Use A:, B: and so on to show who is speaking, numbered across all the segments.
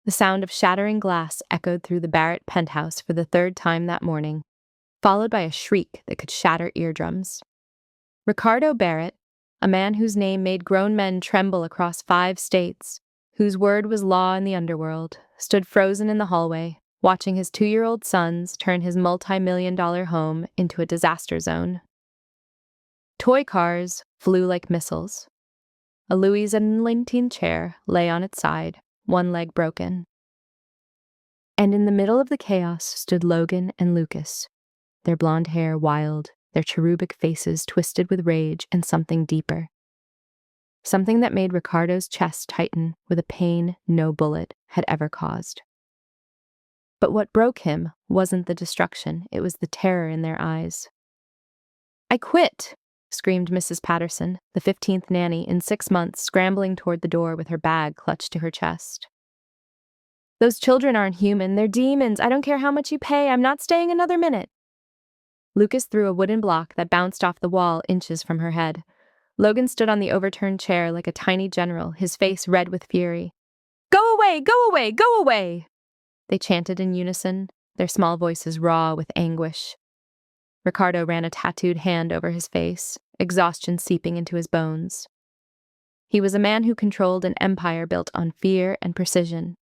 A: The sound of shattering glass echoed through the Barrett penthouse for the third time that morning, followed by a shriek that could shatter eardrums. Ricardo Barrett, a man whose name made grown men tremble across 5 states, whose word was law in the underworld, stood frozen in the hallway, watching his 2-year-old sons turn his multi-million-dollar home into a disaster zone. Toy cars flew like missiles. A Louis XVIII chair lay on its side, one leg broken. And in the middle of the chaos stood Logan and Lucas, their blonde hair wild, their cherubic faces twisted with rage and something deeper. Something that made Ricardo's chest tighten with a pain no bullet had ever caused. But what broke him wasn't the destruction, it was the terror in their eyes. "I quit!" screamed Mrs. Patterson, the 15th nanny in 6 months, scrambling toward the door with her bag clutched to her chest. "Those children aren't human, they're demons. I don't care how much you pay, I'm not staying another minute." Lucas threw a wooden block that bounced off the wall inches from her head. Logan stood on the overturned chair like a tiny general, his face red with fury. "Go away! Go away! Go away!" they chanted in unison, their small voices raw with anguish. Ricardo ran a tattooed hand over his face, exhaustion seeping into his bones. He was a man who controlled an empire built on fear and precision.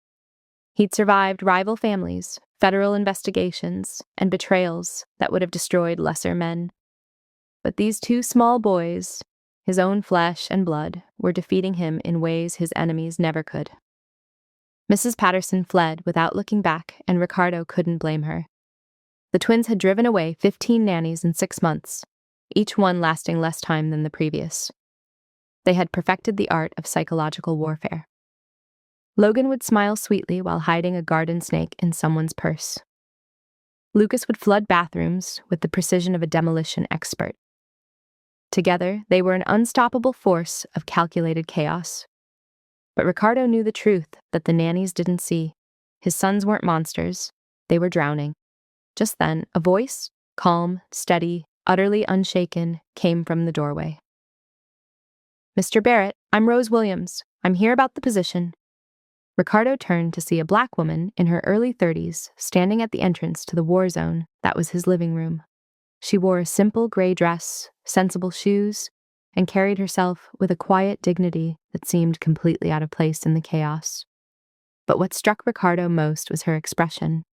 A: He'd survived rival families, federal investigations, and betrayals that would have destroyed lesser men. But these 2 small boys, his own flesh and blood, were defeating him in ways his enemies never could. Mrs. Patterson fled without looking back, and Ricardo couldn't blame her. The twins had driven away 15 nannies in 6 months, each one lasting less time than the previous. They had perfected the art of psychological warfare. Logan would smile sweetly while hiding a garden snake in someone's purse. Lucas would flood bathrooms with the precision of a demolition expert. Together, they were an unstoppable force of calculated chaos. But Ricardo knew the truth that the nannies didn't see. His sons weren't monsters, they were drowning. Just then, a voice, calm, steady, utterly unshaken, came from the doorway. "Mr. Barrett, I'm Rose Williams. I'm here about the position." Ricardo turned to see a black woman in her early 30s standing at the entrance to the war zone that was his living room. She wore a simple gray dress, sensible shoes, and carried herself with a quiet dignity that seemed completely out of place in the chaos. But what struck Ricardo most was her expression.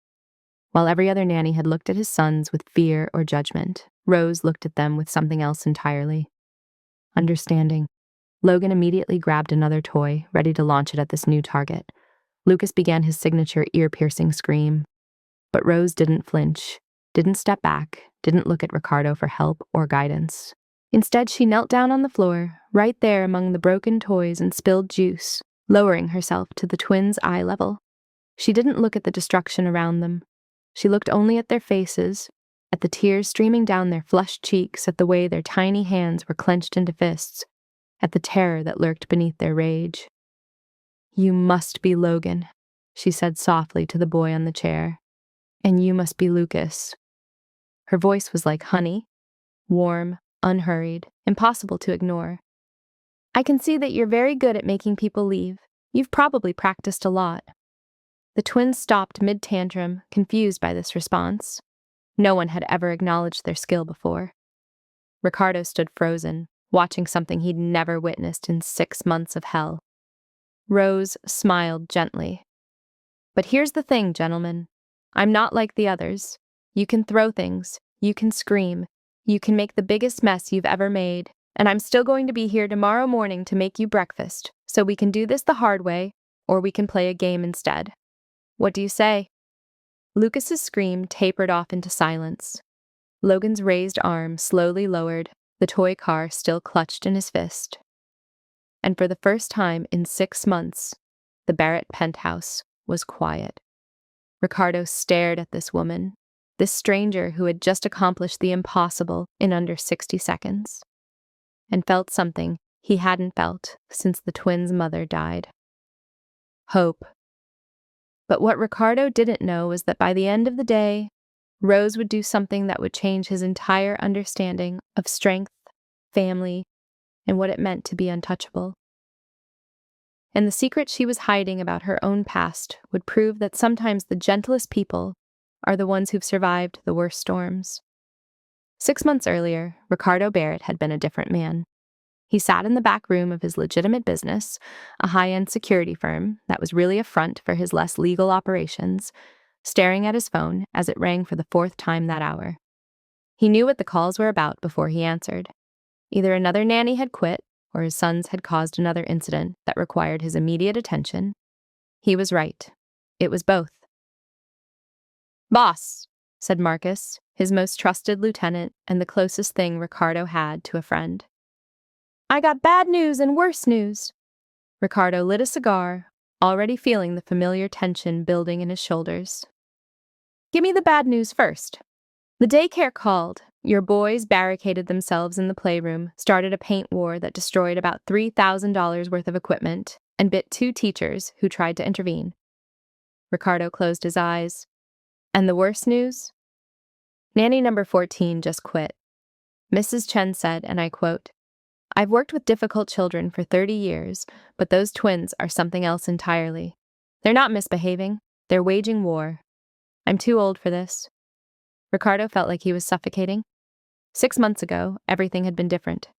A: While every other nanny had looked at his sons with fear or judgment, Rose looked at them with something else entirely. Understanding. Logan immediately grabbed another toy, ready to launch it at this new target. Lucas began his signature ear-piercing scream. But Rose didn't flinch, didn't step back, didn't look at Ricardo for help or guidance. Instead, she knelt down on the floor, right there among the broken toys and spilled juice, lowering herself to the twins' eye level. She didn't look at the destruction around them. She looked only at their faces, at the tears streaming down their flushed cheeks, at the way their tiny hands were clenched into fists, at the terror that lurked beneath their rage. "You must be Logan," she said softly to the boy on the chair. "And you must be Lucas." Her voice was like honey, warm, unhurried, impossible to ignore. "I can see that you're very good at making people leave. You've probably practiced a lot." The twins stopped mid-tantrum, confused by this response. No one had ever acknowledged their skill before. Ricardo stood frozen, watching something he'd never witnessed in 6 months of hell. Rose smiled gently. "But here's the thing, gentlemen. I'm not like the others. You can throw things, you can scream, you can make the biggest mess you've ever made, and I'm still going to be here tomorrow morning to make you breakfast, so we can do this the hard way, or we can play a game instead. What do you say?" Lucas's scream tapered off into silence. Logan's raised arm slowly lowered, the toy car still clutched in his fist. And for the first time in 6 months, the Barrett penthouse was quiet. Ricardo stared at this woman, this stranger who had just accomplished the impossible in under 60 seconds, and felt something he hadn't felt since the twins' mother died. Hope. But what Ricardo didn't know was that by the end of the day, Rose would do something that would change his entire understanding of strength, family, and what it meant to be untouchable. and the secret she was hiding about her own past would prove that sometimes the gentlest people are the ones who've survived the worst storms. 6 months earlier, Ricardo Barrett had been a different man. He sat in the back room of his legitimate business, a high-end security firm that was really a front for his less legal operations, staring at his phone as it rang for the 4th time that hour. He knew what the calls were about before he answered. Either another nanny had quit, or his sons had caused another incident that required his immediate attention. He was right. It was both. "Boss," said Marcus, his most trusted lieutenant and the closest thing Ricardo had to a friend. "I got bad news and worse news." Ricardo lit a cigar, already feeling the familiar tension building in his shoulders. "Give me the bad news first. The daycare called. Your boys barricaded themselves in the playroom, started a paint war that destroyed about $3,000 worth of equipment, and bit 2 teachers who tried to intervene." Ricardo closed his eyes. "And the worst news? Nanny number 14 just quit." Mrs. Chen said, and I quote, "I've worked with difficult children for 30 years, but those twins are something else entirely. They're not misbehaving, they're waging war. I'm too old for this." Ricardo felt like he was suffocating. 6 months ago, everything had been different.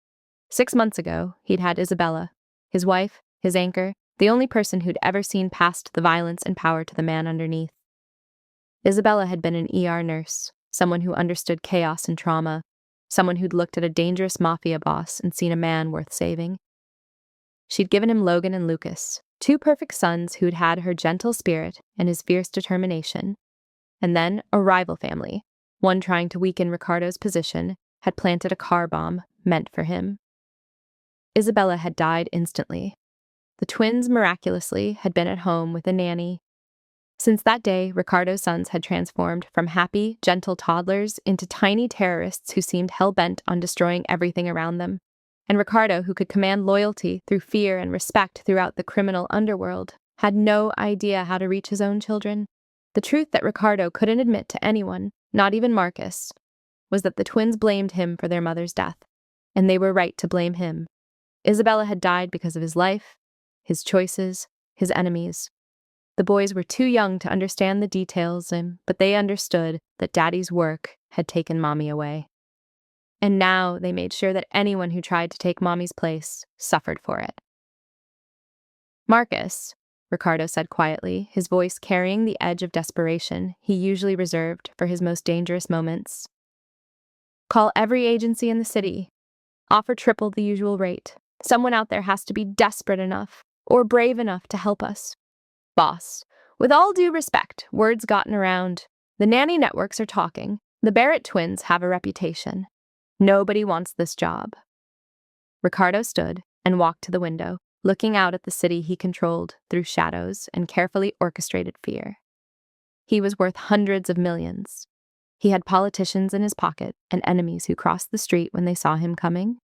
A: 6 months ago, he'd had Isabella, his wife, his anchor, the only person who'd ever seen past the violence and power to the man underneath. Isabella had been an ER nurse, someone who understood chaos and trauma, someone who'd looked at a dangerous Mafia boss and seen a man worth saving. She'd given him Logan and Lucas, 2 perfect sons who'd had her gentle spirit and his fierce determination. And then a rival family, one trying to weaken Ricardo's position, had planted a car bomb meant for him. Isabella had died instantly. The twins, miraculously, had been at home with a nanny. Since that day, Ricardo's sons had transformed from happy, gentle toddlers into tiny terrorists who seemed hell-bent on destroying everything around them. And Ricardo, who could command loyalty through fear and respect throughout the criminal underworld, had no idea how to reach his own children. The truth that Ricardo couldn't admit to anyone, not even Marcus, was that the twins blamed him for their mother's death, and they were right to blame him. Isabella had died because of his life, his choices, his enemies. The boys were too young to understand the details, but they understood that Daddy's work had taken Mommy away. And now they made sure that anyone who tried to take Mommy's place suffered for it. "Marcus," Ricardo said quietly, his voice carrying the edge of desperation he usually reserved for his most dangerous moments. "Call every agency in the city. Offer triple the usual rate. Someone out there has to be desperate enough, or brave enough to help us. Boss, with all due respect, word's gotten around. The nanny networks are talking. The Barrett twins have a reputation. Nobody wants this job." Ricardo stood and walked to the window, looking out at the city he controlled through shadows and carefully orchestrated fear. He was worth hundreds of millions. He had politicians in his pocket and enemies who crossed the street when they saw him coming.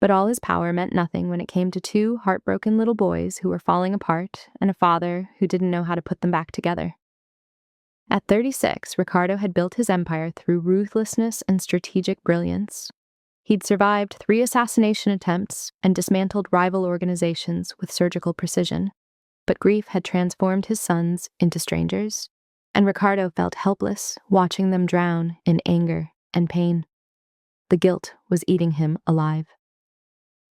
A: But all his power meant nothing when it came to 2 heartbroken little boys who were falling apart and a father who didn't know how to put them back together. At 36, Ricardo had built his empire through ruthlessness and strategic brilliance. He'd survived 3 assassination attempts and dismantled rival organizations with surgical precision. But grief had transformed his sons into strangers, and Ricardo felt helpless watching them drown in anger and pain. The guilt was eating him alive.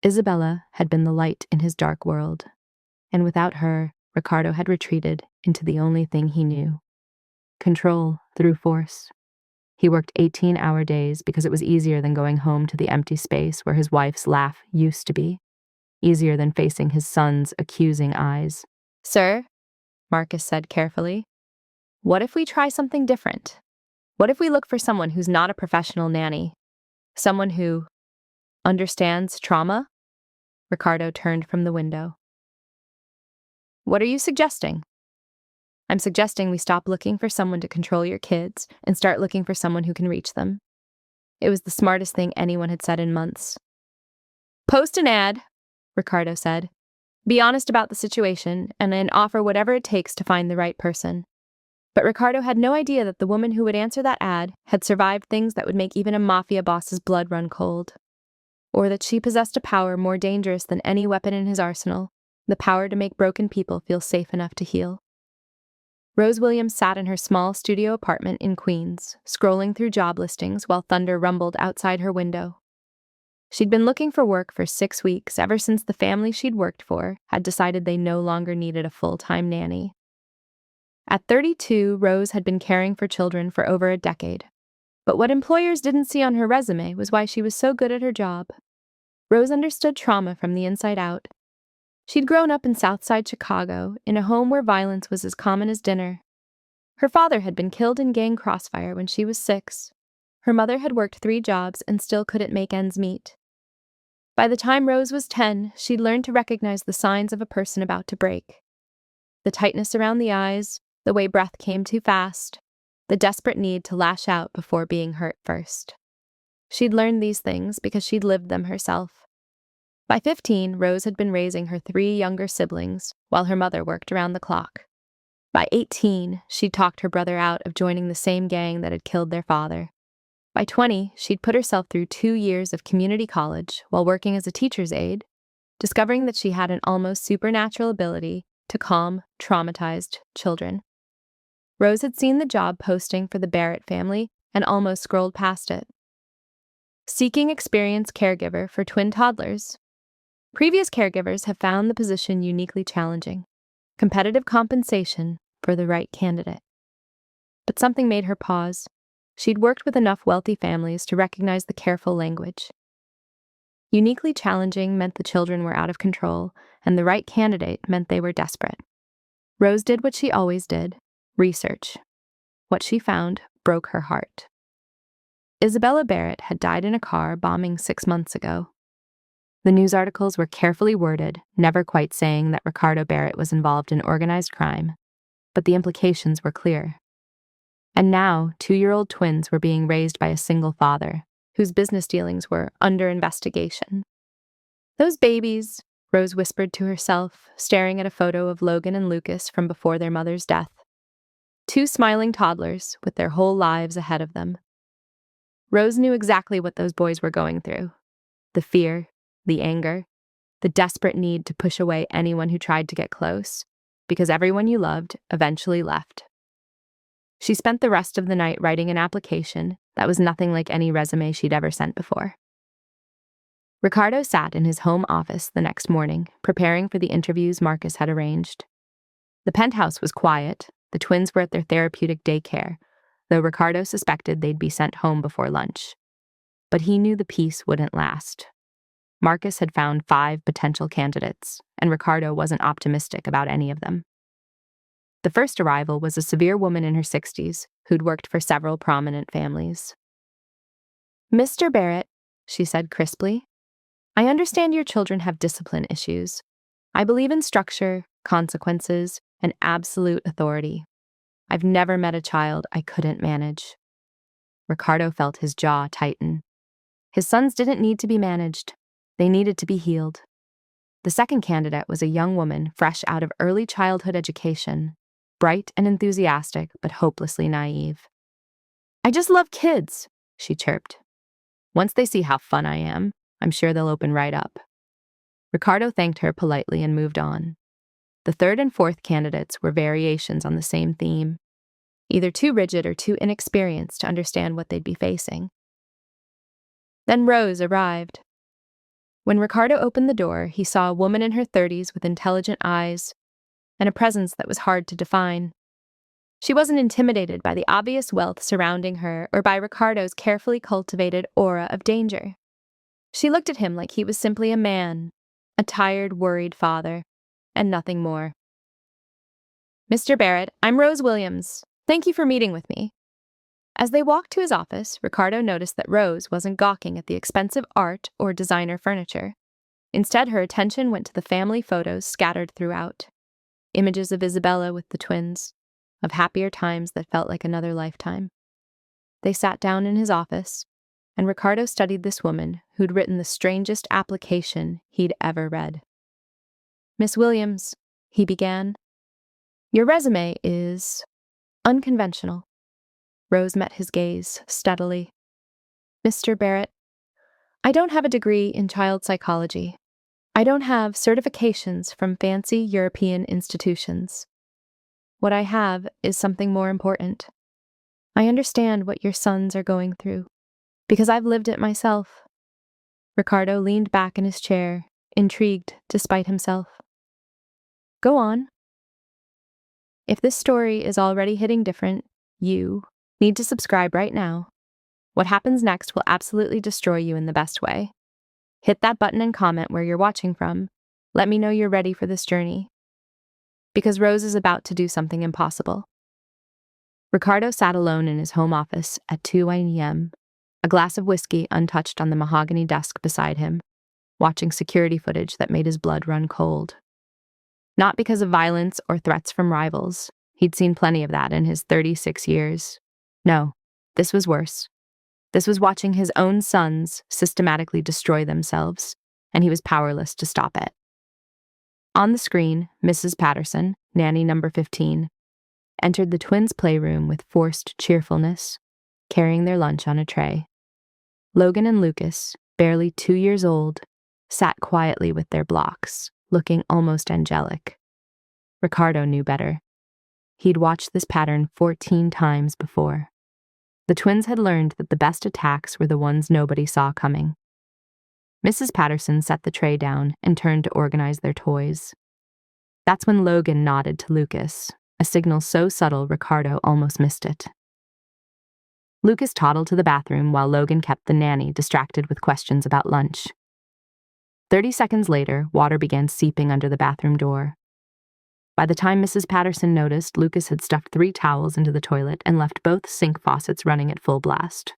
A: Isabella had been the light in his dark world, and without her, Ricardo had retreated into the only thing he knew: control through force. He worked 18-hour days because it was easier than going home to the empty space where his wife's laugh used to be, easier than facing his son's accusing eyes. "Sir," Marcus said carefully, "what if we try something different? What if we look for someone who's not a professional nanny? Someone who understands trauma?" Ricardo turned from the window. "What are you suggesting?" "I'm suggesting we stop looking for someone to control your kids and start looking for someone who can reach them." It was the smartest thing anyone had said in months. "Post an ad," Ricardo said. "Be honest about the situation and then offer whatever it takes to find the right person." But Ricardo had no idea that the woman who would answer that ad had survived things that would make even a Mafia boss's blood run cold, or that she possessed a power more dangerous than any weapon in his arsenal, the power to make broken people feel safe enough to heal. Rose Williams sat in her small studio apartment in Queens, scrolling through job listings while thunder rumbled outside her window. She'd been looking for work for 6 weeks, ever since the family she'd worked for had decided they no longer needed a full-time nanny. At 32, Rose had been caring for children for over a decade. But what employers didn't see on her resume was why she was so good at her job. Rose understood trauma from the inside out. She'd grown up in Southside Chicago, in a home where violence was as common as dinner. Her father had been killed in gang crossfire when she was 6. Her mother had worked 3 jobs and still couldn't make ends meet. By the time Rose was 10, she'd learned to recognize the signs of a person about to break. The tightness around the eyes, the way breath came too fast, the desperate need to lash out before being hurt first. She'd learned these things because she'd lived them herself. By 15, Rose had been raising her 3 younger siblings while her mother worked around the clock. By 18, she'd talked her brother out of joining the same gang that had killed their father. By 20, she'd put herself through 2 years of community college while working as a teacher's aide, discovering that she had an almost supernatural ability to calm traumatized children. Rose had seen the job posting for the Barrett family and almost scrolled past it. Seeking experienced caregiver for twin toddlers. Previous caregivers have found the position uniquely challenging. Competitive compensation for the right candidate. But something made her pause. She'd worked with enough wealthy families to recognize the careful language. Uniquely challenging meant the children were out of control, and the right candidate meant they were desperate. Rose did what she always did: research. What she found broke her heart. Isabella Barrett had died in a car bombing 6 months ago. The news articles were carefully worded, never quite saying that Ricardo Barrett was involved in organized crime, but the implications were clear. And now, 2-year-old twins were being raised by a single father, whose business dealings were under investigation. Those babies, Rose whispered to herself, staring at a photo of Logan and Lucas from before their mother's death. 2 smiling toddlers with their whole lives ahead of them. Rose knew exactly what those boys were going through. The fear, the anger, the desperate need to push away anyone who tried to get close, because everyone you loved eventually left. She spent the rest of the night writing an application that was nothing like any resume she'd ever sent before. Ricardo sat in his home office the next morning, preparing for the interviews Marcus had arranged. The penthouse was quiet. The twins were at their therapeutic daycare, though Ricardo suspected they'd be sent home before lunch. But he knew the peace wouldn't last. Marcus had found 5 potential candidates, and Ricardo wasn't optimistic about any of them. The first arrival was a severe woman in her 60s who'd worked for several prominent families. "Mr. Barrett," she said crisply, "I understand your children have discipline issues. I believe in structure, consequences, and absolute authority. I've never met a child I couldn't manage." Ricardo felt his jaw tighten. His sons didn't need to be managed. They needed to be healed. The second candidate was a young woman fresh out of early childhood education, bright and enthusiastic, but hopelessly naive. "I just love kids," she chirped. "Once they see how fun I am, I'm sure they'll open right up." Ricardo thanked her politely and moved on. The third and fourth candidates were variations on the same theme, either too rigid or too inexperienced to understand what they'd be facing. Then Rose arrived. When Ricardo opened the door, he saw a woman in her 30s with intelligent eyes and a presence that was hard to define. She wasn't intimidated by the obvious wealth surrounding her or by Ricardo's carefully cultivated aura of danger. She looked at him like he was simply a man, a tired, worried father, and nothing more. "Mr. Barrett, I'm Rose Williams. Thank you for meeting with me." As they walked to his office, Ricardo noticed that Rose wasn't gawking at the expensive art or designer furniture. Instead, her attention went to the family photos scattered throughout. Images of Isabella with the twins, of happier times that felt like another lifetime. They sat down in his office, and Ricardo studied this woman who'd written the strangest application he'd ever read. "Miss Williams," he began, "your resume is unconventional." Rose met his gaze steadily. "Mr. Barrett, I don't have a degree in child psychology. I don't have certifications from fancy European institutions. What I have is something more important. I understand what your sons are going through, because I've lived it myself. Ricardo leaned back in his chair, intrigued despite himself. Go on. If this story is already hitting different, you need to subscribe right now. What happens next will absolutely destroy you in the best way. Hit that button and comment where you're watching from. Let me know you're ready for this journey. Because Rose is about to do something impossible. Ricardo sat alone in his home office at 2 a.m., a glass of whiskey untouched on the mahogany desk beside him, watching security footage that made his blood run cold. Not because of violence or threats from rivals. He'd seen plenty of that in his 36 years. No, this was worse. This was watching his own sons systematically destroy themselves, and he was powerless to stop it. On the screen, Mrs. Patterson, nanny number 15, entered the twins' playroom with forced cheerfulness, carrying their lunch on a tray. Logan and Lucas, barely 2 years old, sat quietly with their blocks, looking almost angelic. Ricardo knew better. He'd watched this pattern 14 times before. The twins had learned that the best attacks were the ones nobody saw coming. Mrs. Patterson set the tray down and turned to organize their toys. That's when Logan nodded to Lucas, a signal so subtle Ricardo almost missed it. Lucas toddled to the bathroom while Logan kept the nanny distracted with questions about lunch. 30 seconds later, water began seeping under the bathroom door. By the time Mrs. Patterson noticed, Lucas had stuffed 3 towels into the toilet and left both sink faucets running at full blast.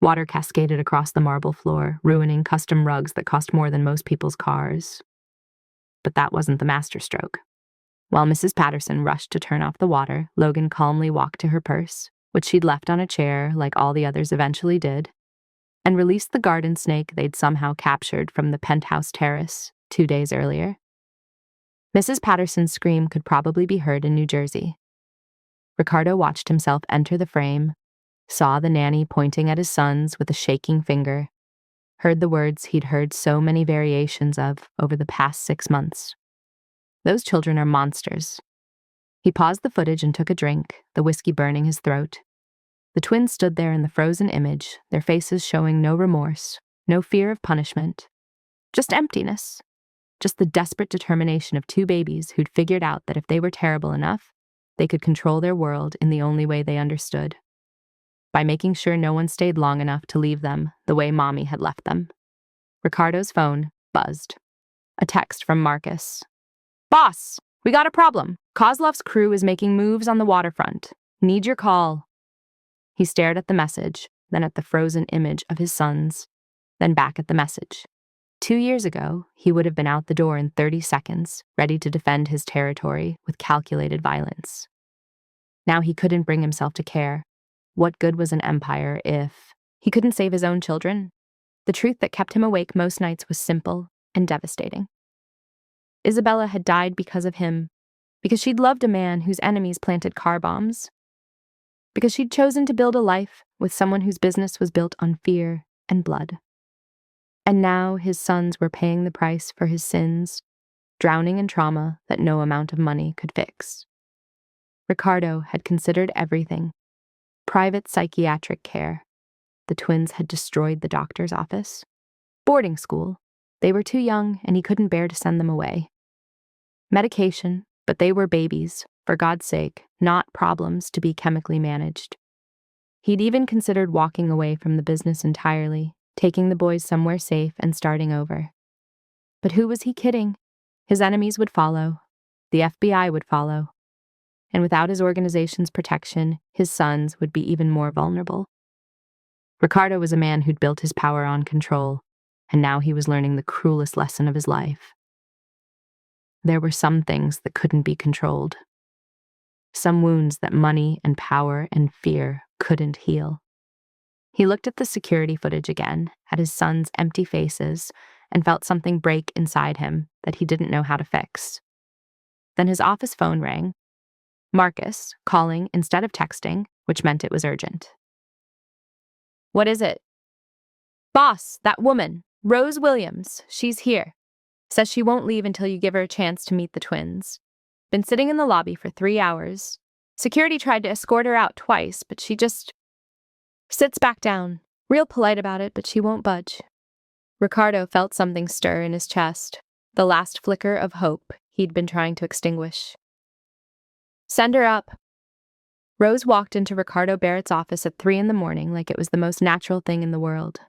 A: Water cascaded across the marble floor, ruining custom rugs that cost more than most people's cars. But that wasn't the masterstroke. While Mrs. Patterson rushed to turn off the water, Logan calmly walked to her purse, which she'd left on a chair like all the others eventually did, and released the garden snake they'd somehow captured from the penthouse terrace 2 days earlier. Mrs. Patterson's scream could probably be heard in New Jersey. Ricardo watched himself enter the frame, saw the nanny pointing at his sons with a shaking finger, heard the words he'd heard so many variations of over the past 6 months. Those children are monsters. He paused the footage and took a drink, the whiskey burning his throat. The twins stood there in the frozen image, their faces showing no remorse, no fear of punishment. Just emptiness. Just the desperate determination of 2 babies who'd figured out that if they were terrible enough, they could control their world in the only way they understood. By making sure no one stayed long enough to leave them the way Mommy had left them. Ricardo's phone buzzed. A text from Marcus. Boss, we got a problem. Kozlov's crew is making moves on the waterfront. Need your call. He stared at the message, then at the frozen image of his sons, then back at the message. 2 years ago, he would have been out the door in 30 seconds, ready to defend his territory with calculated violence. Now he couldn't bring himself to care. What good was an empire if he couldn't save his own children? The truth that kept him awake most nights was simple and devastating. Isabella had died because of him, because she'd loved a man whose enemies planted car bombs, because she'd chosen to build a life with someone whose business was built on fear and blood. And now his sons were paying the price for his sins, drowning in trauma that no amount of money could fix. Ricardo had considered everything. Private psychiatric care. The twins had destroyed the doctor's office. Boarding school. They were too young and he couldn't bear to send them away. Medication, but they were babies, for God's sake, not problems to be chemically managed. He'd even considered walking away from the business entirely, taking the boys somewhere safe and starting over. But who was he kidding? His enemies would follow. The FBI would follow. And without his organization's protection, his sons would be even more vulnerable. Ricardo was a man who'd built his power on control, and now he was learning the cruelest lesson of his life. There were some things that couldn't be controlled. Some wounds that money and power and fear couldn't heal. He looked at the security footage again, at his sons' empty faces, and felt something break inside him that he didn't know how to fix. Then his office phone rang. Marcus, calling instead of texting, which meant it was urgent. What is it? Boss, that woman, Rose Williams, she's here. Says she won't leave until you give her a chance to meet the twins. Been sitting in the lobby for 3 hours. Security tried to escort her out twice, but she just sits back down. Real polite about it, but she won't budge. Ricardo felt something stir in his chest, the last flicker of hope he'd been trying to extinguish. Send her up. Rose walked into Ricardo Barrett's office at 3 a.m. like it was the most natural thing in the world.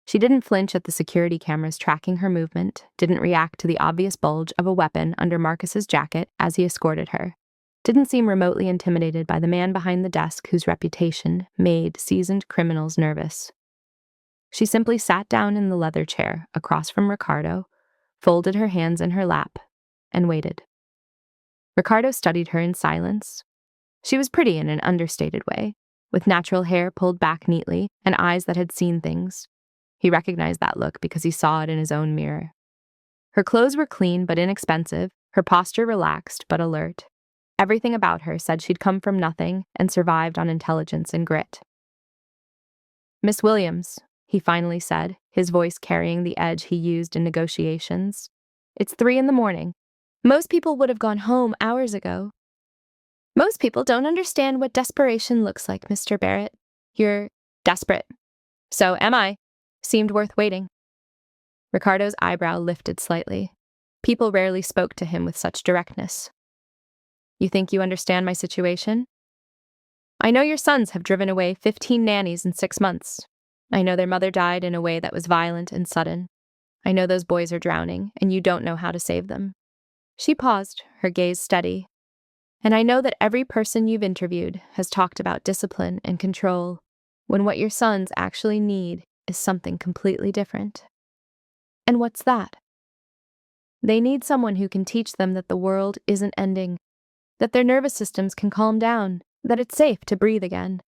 A: She didn't flinch at the security cameras tracking her movement, didn't react to the obvious bulge of a weapon under Marcus's jacket as he escorted her, didn't seem remotely intimidated by the man behind the desk whose reputation made seasoned criminals nervous. She simply sat down in the leather chair across from Ricardo, folded her hands in her lap, and waited. Ricardo studied her in silence. She was pretty in an understated way, with natural hair pulled back neatly and eyes that had seen things. He recognized that look because he saw it in his own mirror. Her clothes were clean but inexpensive, her posture relaxed but alert. Everything about her said she'd come from nothing and survived on intelligence and grit. "Miss Williams," he finally said, his voice carrying the edge he used in negotiations. "It's 3 a.m. Most people would have gone home hours ago." "Most people don't understand what desperation looks like, Mr. Barrett. You're desperate." "So am I. Seemed worth waiting." Ricardo's eyebrow lifted slightly. People rarely spoke to him with such directness. "You think you understand my situation? I know your sons have driven away 15 nannies in 6 months. I know their mother died in a way that was violent and sudden. I know those boys are drowning, and you don't know how to save them." She paused, her gaze steady. "And I know that every person you've interviewed has talked about discipline and control, when what your sons actually need is something completely different." "And what's that?" "They need someone who can teach them that the world isn't ending, that their nervous systems can calm down, that it's safe to breathe again."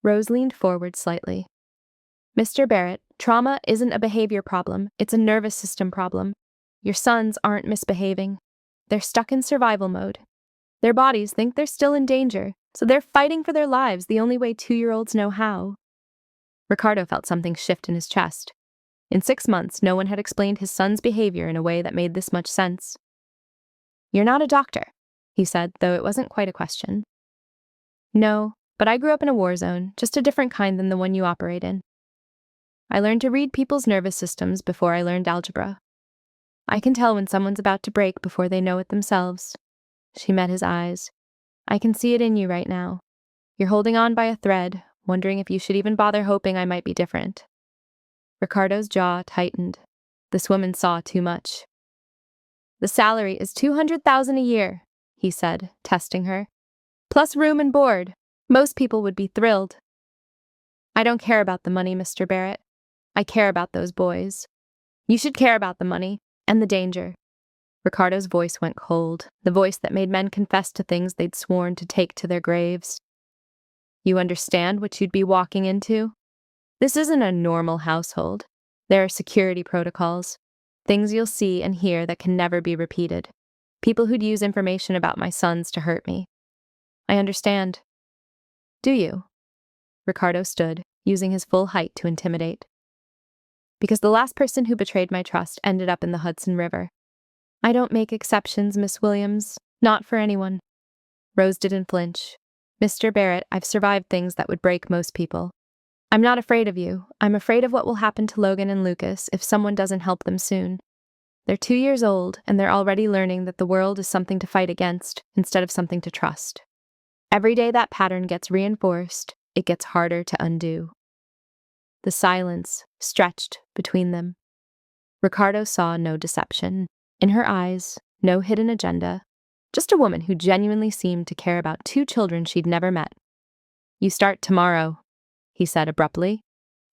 A: Rose leaned forward slightly. "Mr. Barrett, trauma isn't a behavior problem, it's a nervous system problem. Your sons aren't misbehaving. They're stuck in survival mode. Their bodies think they're still in danger, so they're fighting for their lives the only way 2-year-olds know how." Ricardo felt something shift in his chest. In 6 months, no one had explained his son's behavior in a way that made this much sense. "You're not a doctor," he said, though it wasn't quite a question. "No, but I grew up in a war zone, just a different kind than the one you operate in. I learned to read people's nervous systems before I learned algebra. I can tell when someone's about to break before they know it themselves." She met his eyes. "I can see it in you right now. You're holding on by a thread, wondering if you should even bother hoping I might be different." Ricardo's jaw tightened. This woman saw too much. "The salary is $200,000 a year," he said, testing her. "Plus room and board. Most people would be thrilled." "I don't care about the money, Mr. Barrett. I care about those boys. You should care about the money and the danger." Ricardo's voice went cold, the voice that made men confess to things they'd sworn to take to their graves. "You understand what you'd be walking into? This isn't a normal household. There are security protocols, things you'll see and hear that can never be repeated. People who'd use information about my sons to hurt me. I understand." "Do you?" Ricardo stood, using his full height to intimidate. "Because the last person who betrayed my trust ended up in the Hudson River. I don't make exceptions, Miss Williams. Not for anyone." Rose didn't flinch. "Mr. Barrett, I've survived things that would break most people. I'm not afraid of you. I'm afraid of what will happen to Logan and Lucas if someone doesn't help them soon. They're 2 years old, and they're already learning that the world is something to fight against instead of something to trust. Every day that pattern gets reinforced, it gets harder to undo." The silence stretched between them. Ricardo saw no deception. In her eyes, no hidden agenda. Just a woman who genuinely seemed to care about 2 children she'd never met. "You start tomorrow," he said abruptly.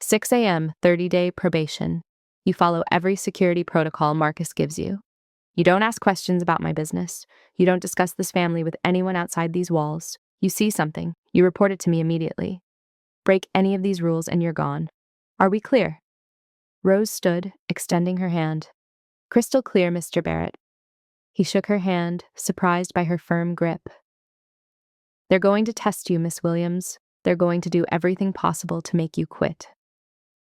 A: 6 a.m., 30-day probation. You follow every security protocol Marcus gives you. You don't ask questions about my business. You don't discuss this family with anyone outside these walls. You see something, you report it to me immediately. Break any of these rules and you're gone. Are we clear?" Rose stood, extending her hand. "Crystal clear, Mr. Barrett." He shook her hand, surprised by her firm grip. "They're going to test you, Miss Williams. They're going to do everything possible to make you quit."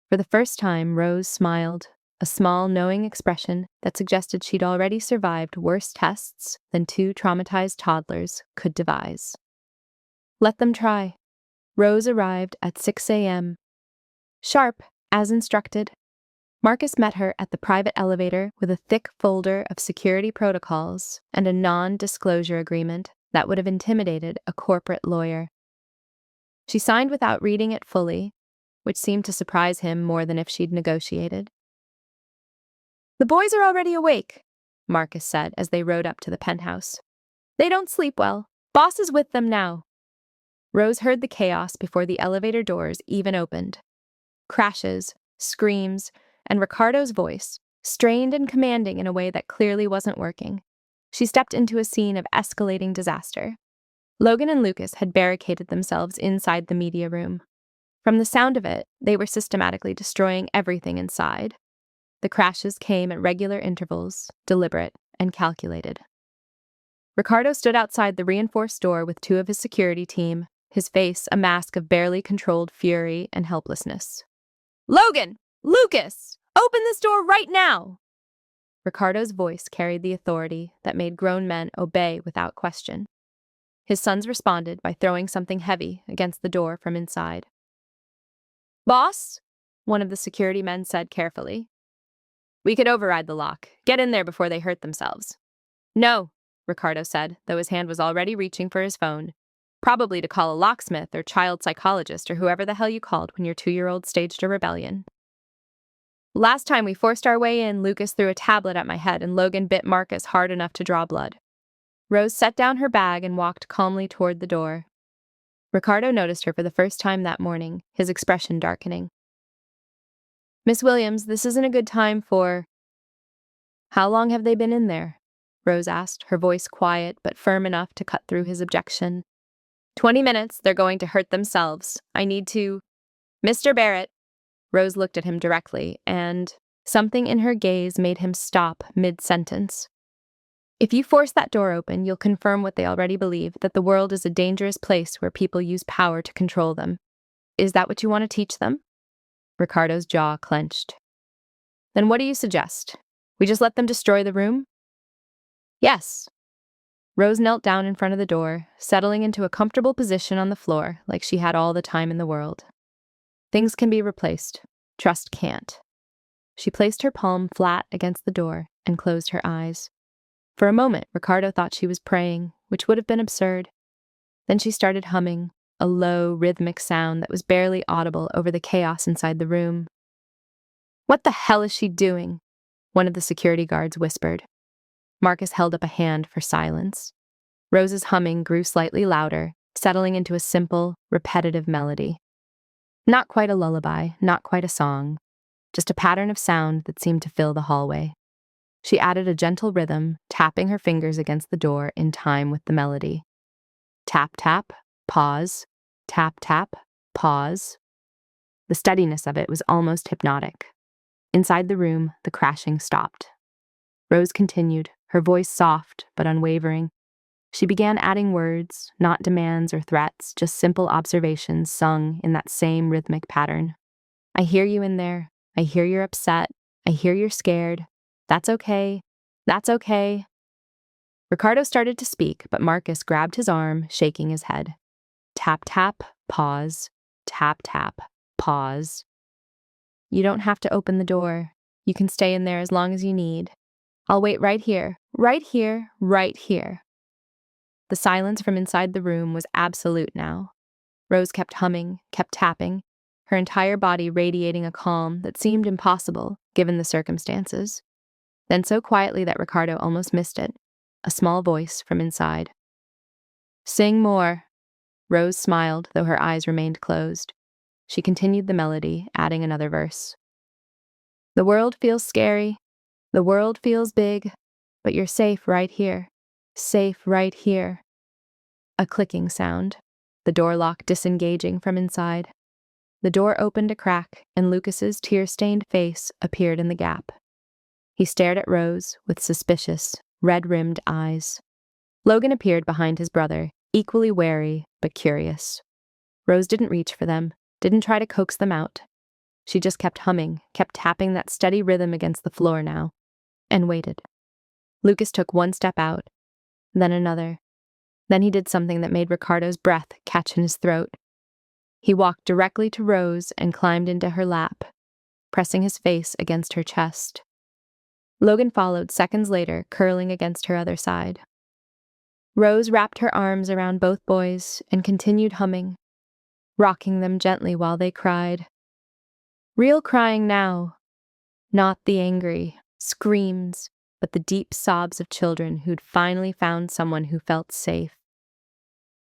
A: For the first time, Rose smiled, a small, knowing expression that suggested she'd already survived worse tests than two traumatized toddlers could devise. Let them try. Rose arrived at 6 a.m. Sharp, as instructed. Marcus met her at the private elevator with a thick folder of security protocols and a non-disclosure agreement that would have intimidated a corporate lawyer. She signed without reading it fully, which seemed to surprise him more than if she'd negotiated. "The boys are already awake," Marcus said as they rode up to the penthouse. "They don't sleep well. Boss is with them now." Rose heard the chaos before the elevator doors even opened. Crashes, screams, and Ricardo's voice, strained and commanding in a way that clearly wasn't working. She stepped into a scene of escalating disaster. Logan and Lucas had barricaded themselves inside the media room. From the sound of it, they were systematically destroying everything inside. The crashes came at regular intervals, deliberate and calculated. Ricardo stood outside the reinforced door with two of his security team, his face a mask of barely controlled fury and helplessness. "Logan! Lucas! Open this door right now!" Ricardo's voice carried the authority that made grown men obey without question. His sons responded by throwing something heavy against the door from inside. "Boss," one of the security men said carefully. "We could override the lock. Get in there before they hurt themselves." "No," Ricardo said, though his hand was already reaching for his phone. "Probably to call a locksmith or child psychologist or whoever the hell you called when your 2-year-old staged a rebellion. Last time we forced our way in, Lucas threw a tablet at my head and Logan bit Marcus hard enough to draw blood." Rose set down her bag and walked calmly toward the door. Ricardo noticed her for the first time that morning, his expression darkening. "Miss Williams, this isn't a good time for—" "How long have they been in there?" Rose asked, her voice quiet but firm enough to cut through his objection. 20 minutes, they're going to hurt themselves. I need to—" "Mr. Barrett." Rose looked at him directly, and something in her gaze made him stop mid-sentence. "If you force that door open, you'll confirm what they already believe, that the world is a dangerous place where people use power to control them. Is that what you want to teach them?" Ricardo's jaw clenched. "Then what do you suggest? We just let them destroy the room?" "Yes." Rose knelt down in front of the door, settling into a comfortable position on the floor like she had all the time in the world. "Things can be replaced. Trust can't." She placed her palm flat against the door and closed her eyes. For a moment, Ricardo thought she was praying, which would have been absurd. Then she started humming, a low, rhythmic sound that was barely audible over the chaos inside the room. "What the hell is she doing?" one of the security guards whispered. Marcus held up a hand for silence. Rose's humming grew slightly louder, settling into a simple, repetitive melody. Not quite a lullaby, not quite a song, just a pattern of sound that seemed to fill the hallway. She added a gentle rhythm, tapping her fingers against the door in time with the melody. Tap, tap, pause, tap, tap, pause. The steadiness of it was almost hypnotic. Inside the room, the crashing stopped. Rose continued, her voice soft but unwavering. She began adding words, not demands or threats, just simple observations sung in that same rhythmic pattern. "I hear you in there. I hear you're upset. I hear you're scared. That's okay. That's okay." Ricardo started to speak, but Marcus grabbed his arm, shaking his head. Tap, tap, pause. Tap, tap, pause. "You don't have to open the door. You can stay in there as long as you need. I'll wait right here, right here, right here." The silence from inside the room was absolute now. Rose kept humming, kept tapping, her entire body radiating a calm that seemed impossible, given the circumstances. Then so quietly that Ricardo almost missed it, a small voice from inside. "Sing more." Rose smiled, though her eyes remained closed. She continued the melody, adding another verse. "The world feels scary. The world feels big. But you're safe right here. Safe right here." A clicking sound, the door lock disengaging from inside. The door opened a crack, and Lucas's tear-stained face appeared in the gap. He stared at Rose with suspicious, red-rimmed eyes. Logan appeared behind his brother, equally wary but curious. Rose didn't reach for them, didn't try to coax them out. She just kept humming, kept tapping that steady rhythm against the floor now, and waited. Lucas took one step out, then another. Then he did something that made Ricardo's breath catch in his throat. He walked directly to Rose and climbed into her lap, pressing his face against her chest. Logan followed seconds later, curling against her other side. Rose wrapped her arms around both boys and continued humming, rocking them gently while they cried. Real crying now, not the angry screams, but the deep sobs of children who'd finally found someone who felt safe.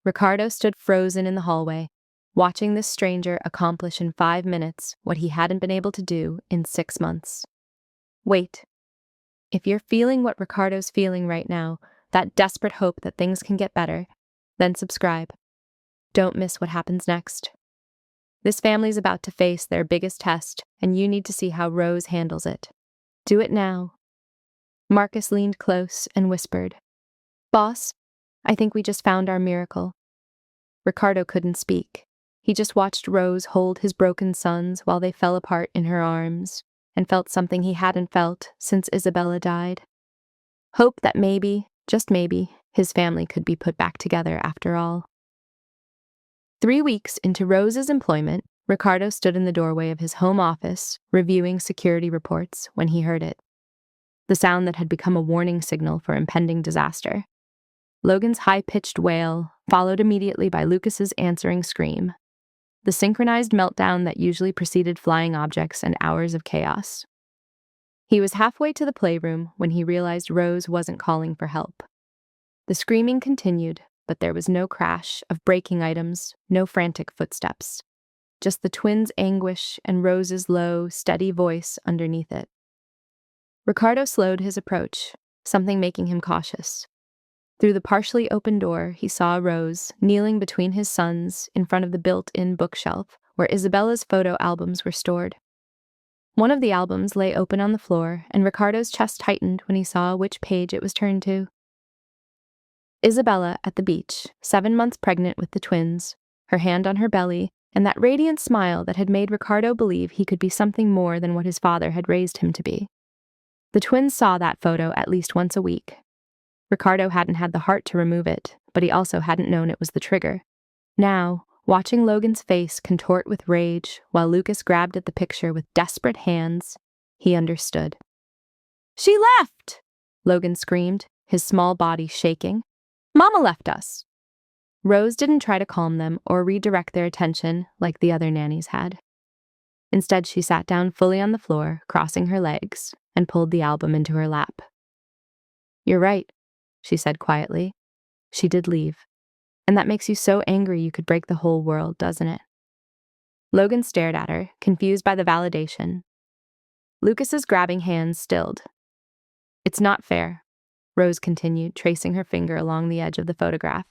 A: Ricardo stood frozen in the hallway, watching this stranger accomplish in 5 minutes what he hadn't been able to do in 6 months. Wait. If you're feeling what Ricardo's feeling right now, that desperate hope that things can get better, then subscribe. Don't miss what happens next. This family's about to face their biggest test, and you need to see how Rose handles it. Do it now. Marcus leaned close and whispered, "Boss, I think we just found our miracle." Ricardo couldn't speak. He just watched Rose hold his broken sons while they fell apart in her arms, and felt something he hadn't felt since Isabella died. Hope that maybe, just maybe, his family could be put back together after all. 3 weeks into Rose's employment, Ricardo stood in the doorway of his home office, reviewing security reports, when he heard it. The sound that had become a warning signal for impending disaster. Logan's high-pitched wail, followed immediately by Lucas's answering scream. The synchronized meltdown that usually preceded flying objects and hours of chaos. He was halfway to the playroom when he realized Rose wasn't calling for help. The screaming continued, but there was no crash of breaking items, no frantic footsteps. Just the twins' anguish and Rose's low, steady voice underneath it. Ricardo slowed his approach, something making him cautious. Through the partially open door, he saw Rose kneeling between his sons in front of the built-in bookshelf where Isabella's photo albums were stored. One of the albums lay open on the floor, and Ricardo's chest tightened when he saw which page it was turned to. Isabella at the beach, 7 months pregnant with the twins, her hand on her belly, and that radiant smile that had made Ricardo believe he could be something more than what his father had raised him to be. The twins saw that photo at least once a week. Ricardo hadn't had the heart to remove it, but he also hadn't known it was the trigger. Now, watching Logan's face contort with rage while Lucas grabbed at the picture with desperate hands, he understood. "She left!" Logan screamed, his small body shaking. "Mama left us!" Rose didn't try to calm them or redirect their attention like the other nannies had. Instead, she sat down fully on the floor, crossing her legs, and pulled the album into her lap. "You're right," she said quietly. "She did leave. And that makes you so angry you could break the whole world, doesn't it?" Logan stared at her, confused by the validation. Lucas's grabbing hands stilled. "It's not fair," Rose continued, tracing her finger along the edge of the photograph.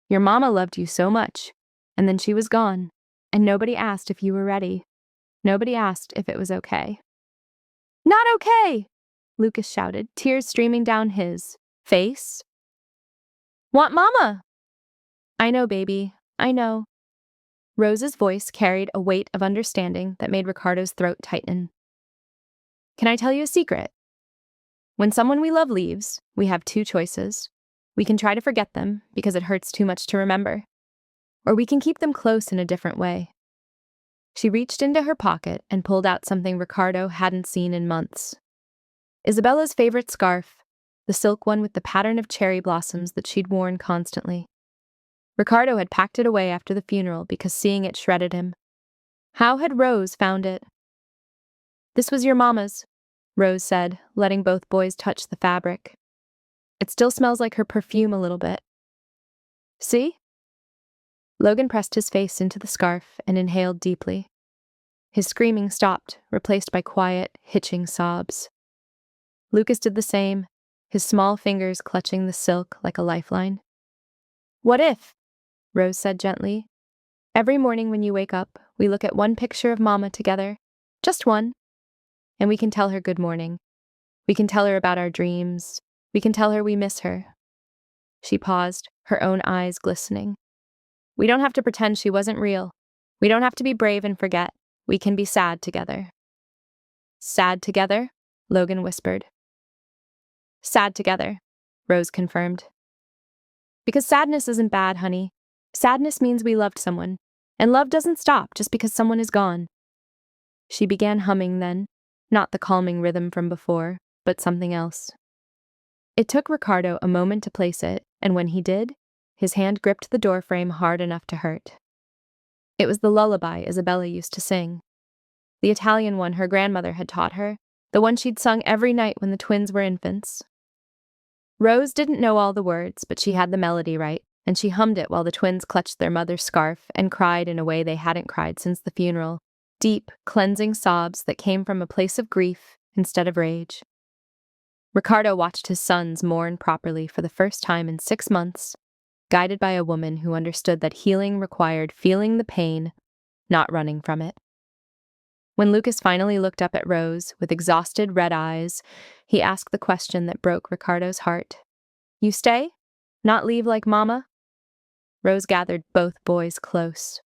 A: "Your mama loved you so much, and then she was gone, and nobody asked if you were ready. Nobody asked if it was okay." "Not okay!" Lucas shouted, tears streaming down his face. "Want mama!" "I know, baby. I know." Rose's voice carried a weight of understanding that made Ricardo's throat tighten. "Can I tell you a secret? When someone we love leaves, we have 2 choices. We can try to forget them because it hurts too much to remember. Or we can keep them close in a different way." She reached into her pocket and pulled out something Ricardo hadn't seen in months. Isabella's favorite scarf, the silk one with the pattern of cherry blossoms that she'd worn constantly. Ricardo had packed it away after the funeral because seeing it shredded him. How had Rose found it? "This was your mama's," Rose said, letting both boys touch the fabric. "It still smells like her perfume a little bit. See?" Logan pressed his face into the scarf and inhaled deeply. His screaming stopped, replaced by quiet, hitching sobs. Lucas did the same, his small fingers clutching the silk like a lifeline. "What if?" Rose said gently. "Every morning when you wake up, we look at one picture of Mama together. Just one. And we can tell her good morning. We can tell her about our dreams. We can tell her we miss her." She paused, her own eyes glistening. "We don't have to pretend she wasn't real. We don't have to be brave and forget. We can be sad together." "Sad together?" Logan whispered. "Sad together," Rose confirmed. "Because sadness isn't bad, honey. Sadness means we loved someone, and love doesn't stop just because someone is gone." She began humming then, not the calming rhythm from before, but something else. It took Ricardo a moment to place it, and when he did, his hand gripped the doorframe hard enough to hurt. It was the lullaby Isabella used to sing. The Italian one her grandmother had taught her, the one she'd sung every night when the twins were infants. Rose didn't know all the words, but she had the melody right, and she hummed it while the twins clutched their mother's scarf and cried in a way they hadn't cried since the funeral, deep, cleansing sobs that came from a place of grief instead of rage. Ricardo watched his sons mourn properly for the first time in 6 months, guided by a woman who understood that healing required feeling the pain, not running from it. When Lucas finally looked up at Rose with exhausted red eyes, he asked the question that broke Ricardo's heart. "You stay? Not leave like Mama?" Rose gathered both boys close.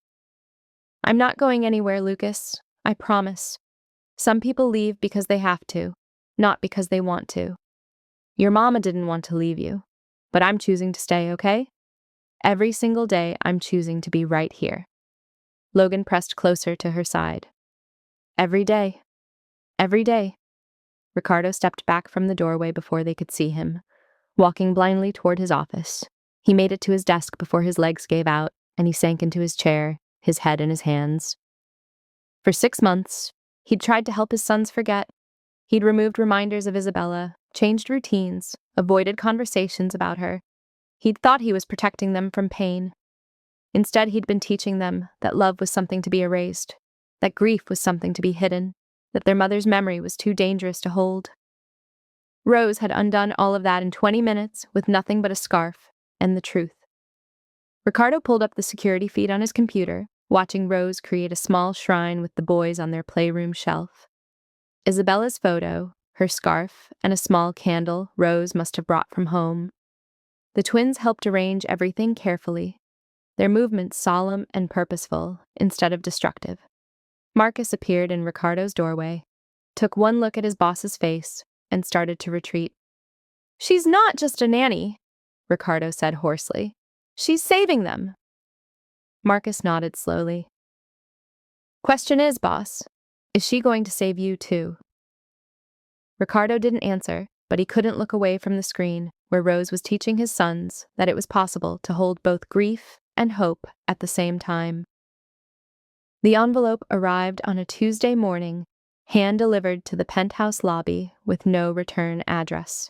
A: "I'm not going anywhere, Lucas. I promise. Some people leave because they have to, not because they want to. Your mama didn't want to leave you, but I'm choosing to stay, okay? Every single day, I'm choosing to be right here." Logan pressed closer to her side. Every day. Every day." Ricardo stepped back from the doorway before they could see him, walking blindly toward his office. He made it to his desk before his legs gave out, and he sank into his chair, his head in his hands. For 6 months, he'd tried to help his sons forget. He'd removed reminders of Isabella, changed routines, avoided conversations about her. He'd thought he was protecting them from pain. Instead, he'd been teaching them that love was something to be erased, that grief was something to be hidden, that their mother's memory was too dangerous to hold. Rose had undone all of that in 20 minutes with nothing but a scarf and the truth. Ricardo pulled up the security feed on his computer, watching Rose create a small shrine with the boys on their playroom shelf. Isabella's photo, her scarf, and a small candle Rose must have brought from home. The twins helped arrange everything carefully, their movements solemn and purposeful instead of destructive. Marcus appeared in Ricardo's doorway, took one look at his boss's face, and started to retreat. "She's not just a nanny," Ricardo said hoarsely. "She's saving them." Marcus nodded slowly. "Question is, boss, is she going to save you too?" Ricardo didn't answer, but he couldn't look away from the screen where Rose was teaching his sons that it was possible to hold both grief and hope at the same time. The envelope arrived on a Tuesday morning, hand-delivered to the penthouse lobby with no return address.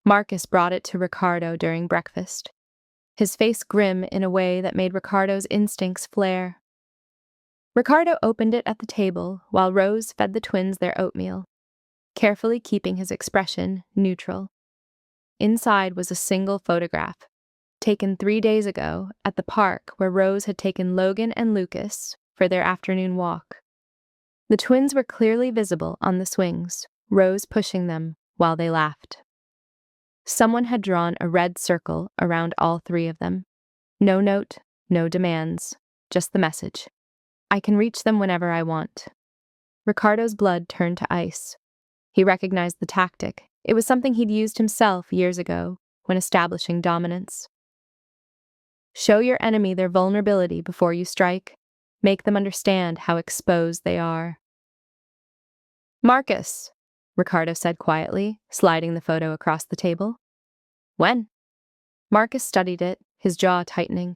A: Marcus brought it to Ricardo during breakfast, his face grim in a way that made Ricardo's instincts flare. Ricardo opened it at the table while Rose fed the twins their oatmeal, carefully keeping his expression neutral. Inside was a single photograph, taken 3 days ago at the park where Rose had taken Logan and Lucas for their afternoon walk. The twins were clearly visible on the swings, Rose pushing them while they laughed. Someone had drawn a red circle around all 3 of them. No note, no demands, just the message. I can reach them whenever I want. Ricardo's blood turned to ice. He recognized the tactic. It was something he'd used himself years ago when establishing dominance. Show your enemy their vulnerability before you strike. Make them understand how exposed they are. Marcus, Ricardo said quietly, sliding the photo across the table. When? Marcus studied it, his jaw tightening.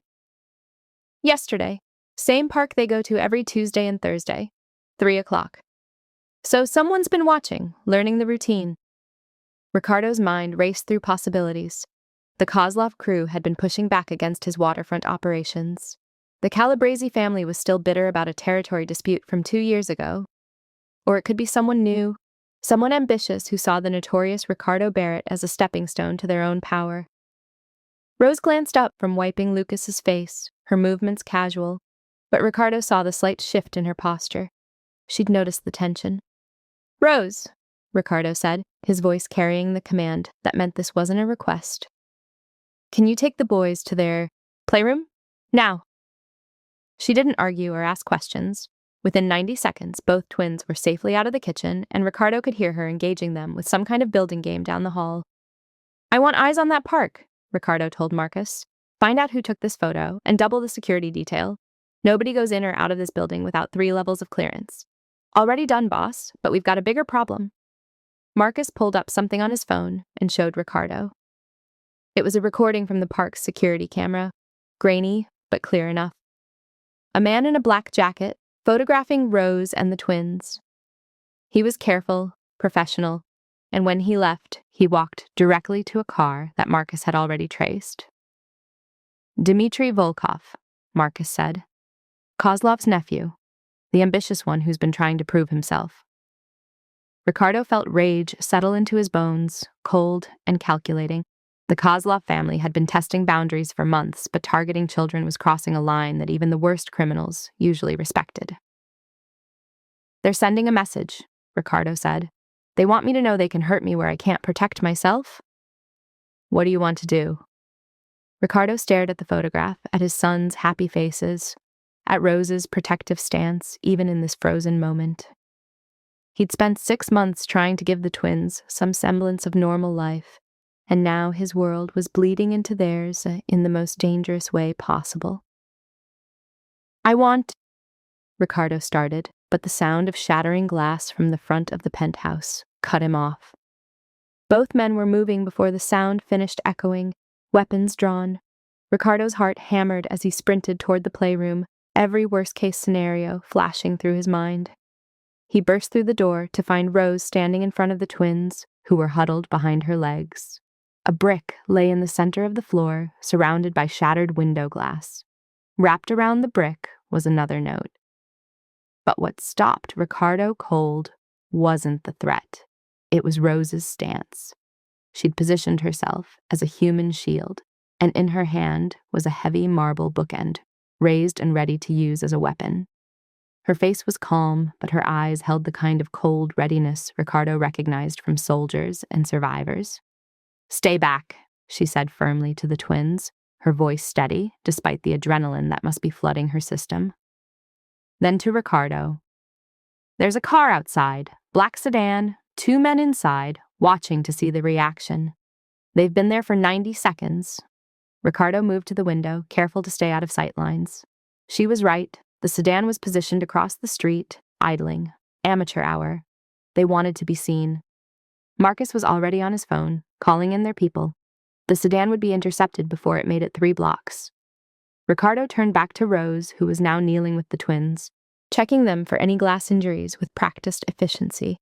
A: Yesterday. Same park they go to every Tuesday and Thursday. 3 o'clock. So someone's been watching, learning the routine. Ricardo's mind raced through possibilities. The Kozlov crew had been pushing back against his waterfront operations. The Calabrese family was still bitter about a territory dispute from 2 years ago. Or it could be someone new, someone ambitious who saw the notorious Ricardo Barrett as a stepping stone to their own power. Rose glanced up from wiping Lucas's face, her movements casual, but Ricardo saw the slight shift in her posture. She'd noticed the tension. Rose, Ricardo said, his voice carrying the command that meant this wasn't a request. Can you take the boys to their playroom? Now. She didn't argue or ask questions. Within 90 seconds, both twins were safely out of the kitchen, and Ricardo could hear her engaging them with some kind of building game down the hall. "I want eyes on that park," Ricardo told Marcus. "Find out who took this photo, and double the security detail. Nobody goes in or out of this building without 3 levels of clearance." "Already done, boss, but we've got a bigger problem." Marcus pulled up something on his phone and showed Ricardo. It was a recording from the park's security camera, grainy but clear enough. A man in a black jacket, photographing Rose and the twins. He was careful, professional, and when he left, he walked directly to a car that Marcus had already traced. "Dmitry Volkov," Marcus said. "Kozlov's nephew, the ambitious one who's been trying to prove himself." Ricardo felt rage settle into his bones, cold and calculating. The Kozlov family had been testing boundaries for months, but targeting children was crossing a line that even the worst criminals usually respected. "They're sending a message," Ricardo said. "They want me to know they can hurt me where I can't protect myself." "What do you want to do?" Ricardo stared at the photograph, at his son's happy faces, at Rose's protective stance, even in this frozen moment. He'd spent 6 months trying to give the twins some semblance of normal life, and now his world was bleeding into theirs in the most dangerous way possible. "I want—" Ricardo started, but the sound of shattering glass from the front of the penthouse cut him off. Both men were moving before the sound finished echoing, weapons drawn. Ricardo's heart hammered as he sprinted toward the playroom, every worst-case scenario flashing through his mind. He burst through the door to find Rose standing in front of the twins, who were huddled behind her legs. A brick lay in the center of the floor, surrounded by shattered window glass. Wrapped around the brick was another note. But what stopped Ricardo cold wasn't the threat. It was Rose's stance. She'd positioned herself as a human shield, and in her hand was a heavy marble bookend, raised and ready to use as a weapon. Her face was calm, but her eyes held the kind of cold readiness Ricardo recognized from soldiers and survivors. "Stay back," she said firmly to the twins, her voice steady despite the adrenaline that must be flooding her system. Then to Ricardo. "There's a car outside, black sedan, 2 men inside, watching to see the reaction. They've been there for 90 seconds. Ricardo moved to the window, careful to stay out of sight lines. She was right. The sedan was positioned across the street, idling. Amateur hour. They wanted to be seen. Marcus was already on his phone, calling in their people. The sedan would be intercepted before it made it 3 blocks. Ricardo turned back to Rose, who was now kneeling with the twins, checking them for any glass injuries with practiced efficiency.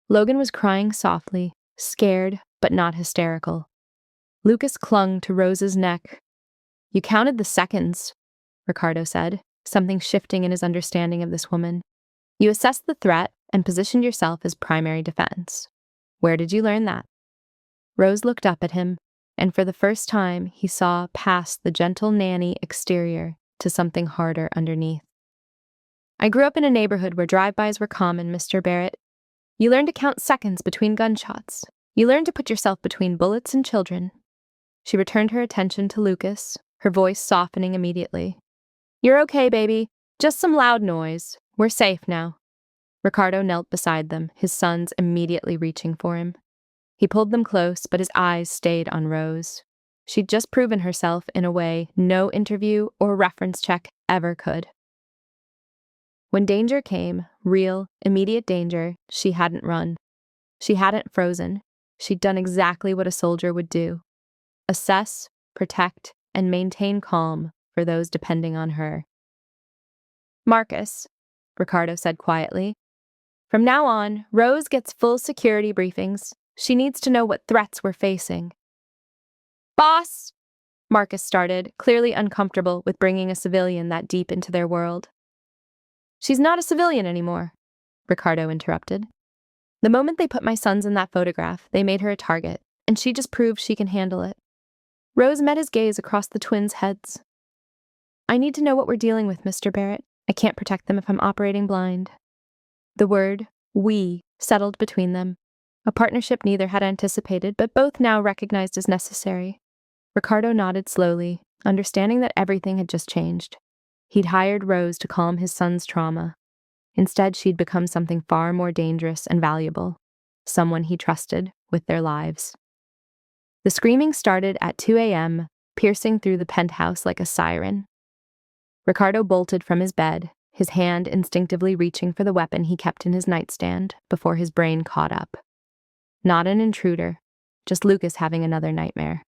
A: Logan was crying softly, scared but not hysterical. Lucas clung to Rose's neck. "You counted the seconds," Ricardo said, something shifting in his understanding of this woman. "You assessed the threat and positioned yourself as primary defense. Where did you learn that?" Rose looked up at him, and for the first time he saw past the gentle nanny exterior to something harder underneath. "I grew up in a neighborhood where drive-bys were common, Mr. Barrett. You learned to count seconds between gunshots. You learned to put yourself between bullets and children." She returned her attention to Lucas, her voice softening immediately. "You're okay, baby. Just some loud noise. We're safe now." Ricardo knelt beside them, his sons immediately reaching for him. He pulled them close, but his eyes stayed on Rose. She'd just proven herself in a way no interview or reference check ever could. When danger came, real, immediate danger, she hadn't run. She hadn't frozen. She'd done exactly what a soldier would do. Assess, protect, and maintain calm for those depending on her. "Marcus," Ricardo said quietly, "from now on, Rose gets full security briefings. She needs to know what threats we're facing." "Boss!" Marcus started, clearly uncomfortable with bringing a civilian that deep into their world. "She's not a civilian anymore," Ricardo interrupted. "The moment they put my sons in that photograph, they made her a target, and she just proved she can handle it." Rose met his gaze across the twins' heads. "I need to know what we're dealing with, Mr. Barrett. I can't protect them if I'm operating blind." The word, "we," settled between them, a partnership neither had anticipated but both now recognized as necessary. Ricardo nodded slowly, understanding that everything had just changed. He'd hired Rose to calm his son's trauma. Instead, she'd become something far more dangerous and valuable, someone he trusted with their lives. The screaming started at 2 a.m., piercing through the penthouse like a siren. Ricardo bolted from his bed, his hand instinctively reaching for the weapon he kept in his nightstand before his brain caught up. Not an intruder, just Lucas having another nightmare.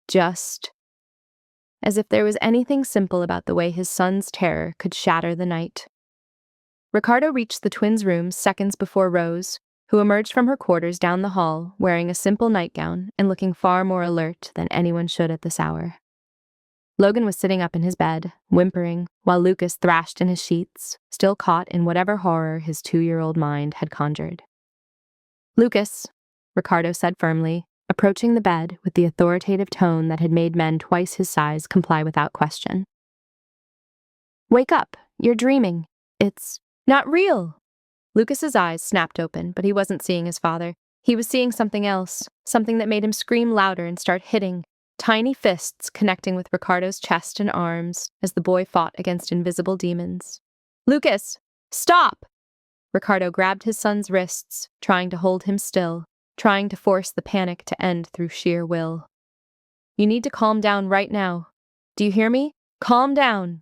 A: Just as if there was anything simple about the way his son's terror could shatter the night. Ricardo reached the twins' room seconds before Rose, who emerged from her quarters down the hall wearing a simple nightgown and looking far more alert than anyone should at this hour. Logan was sitting up in his bed, whimpering, while Lucas thrashed in his sheets, still caught in whatever horror his 2-year-old mind had conjured. "Lucas," Ricardo said firmly, approaching the bed with the authoritative tone that had made men twice his size comply without question. "Wake up. You're dreaming. It's not real." Lucas's eyes snapped open, but he wasn't seeing his father. He was seeing something else, something that made him scream louder and start hitting, tiny fists connecting with Ricardo's chest and arms as the boy fought against invisible demons. "Lucas, stop!" Ricardo grabbed his son's wrists, trying to hold him still, trying to force the panic to end through sheer will. "You need to calm down right now. Do you hear me? Calm down!"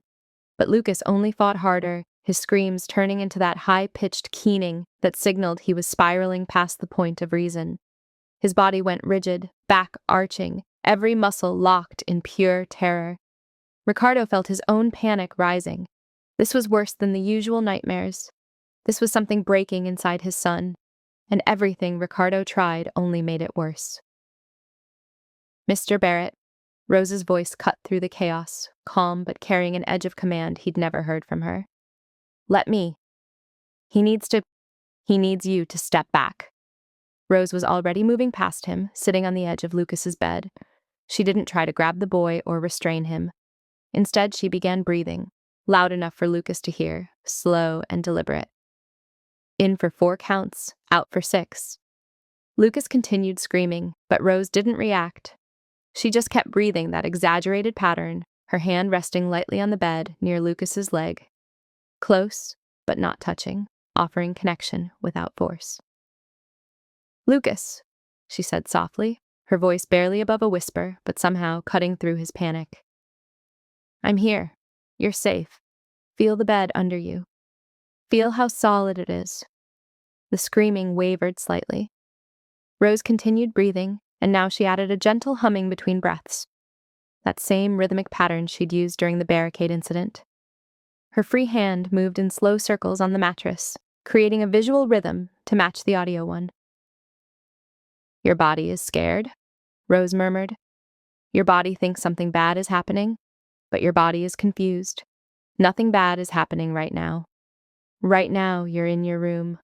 A: But Lucas only fought harder, his screams turning into that high-pitched keening that signaled he was spiraling past the point of reason. His body went rigid, back arching, every muscle locked in pure terror. Ricardo felt his own panic rising. This was worse than the usual nightmares. This was something breaking inside his son, and everything Ricardo tried only made it worse. "Mr. Barrett," Rose's voice cut through the chaos, calm but carrying an edge of command he'd never heard from her. "Let me. He needs you to step back." Rose was already moving past him, sitting on the edge of Lucas's bed. She didn't try to grab the boy or restrain him. Instead, she began breathing, loud enough for Lucas to hear, slow and deliberate. In for 4 counts, out for 6. Lucas continued screaming, but Rose didn't react. She just kept breathing that exaggerated pattern, her hand resting lightly on the bed near Lucas's leg. Close, but not touching, offering connection without force. "Lucas," she said softly, her voice barely above a whisper, but somehow cutting through his panic. "I'm here. You're safe. Feel the bed under you. Feel how solid it is." The screaming wavered slightly. Rose continued breathing, and now she added a gentle humming between breaths. That same rhythmic pattern she'd used during the barricade incident. Her free hand moved in slow circles on the mattress, creating a visual rhythm to match the audio one. "Your body is scared," Rose murmured. "Your body thinks something bad is happening, but your body is confused. Nothing bad is happening right now. Right now, you're in your room.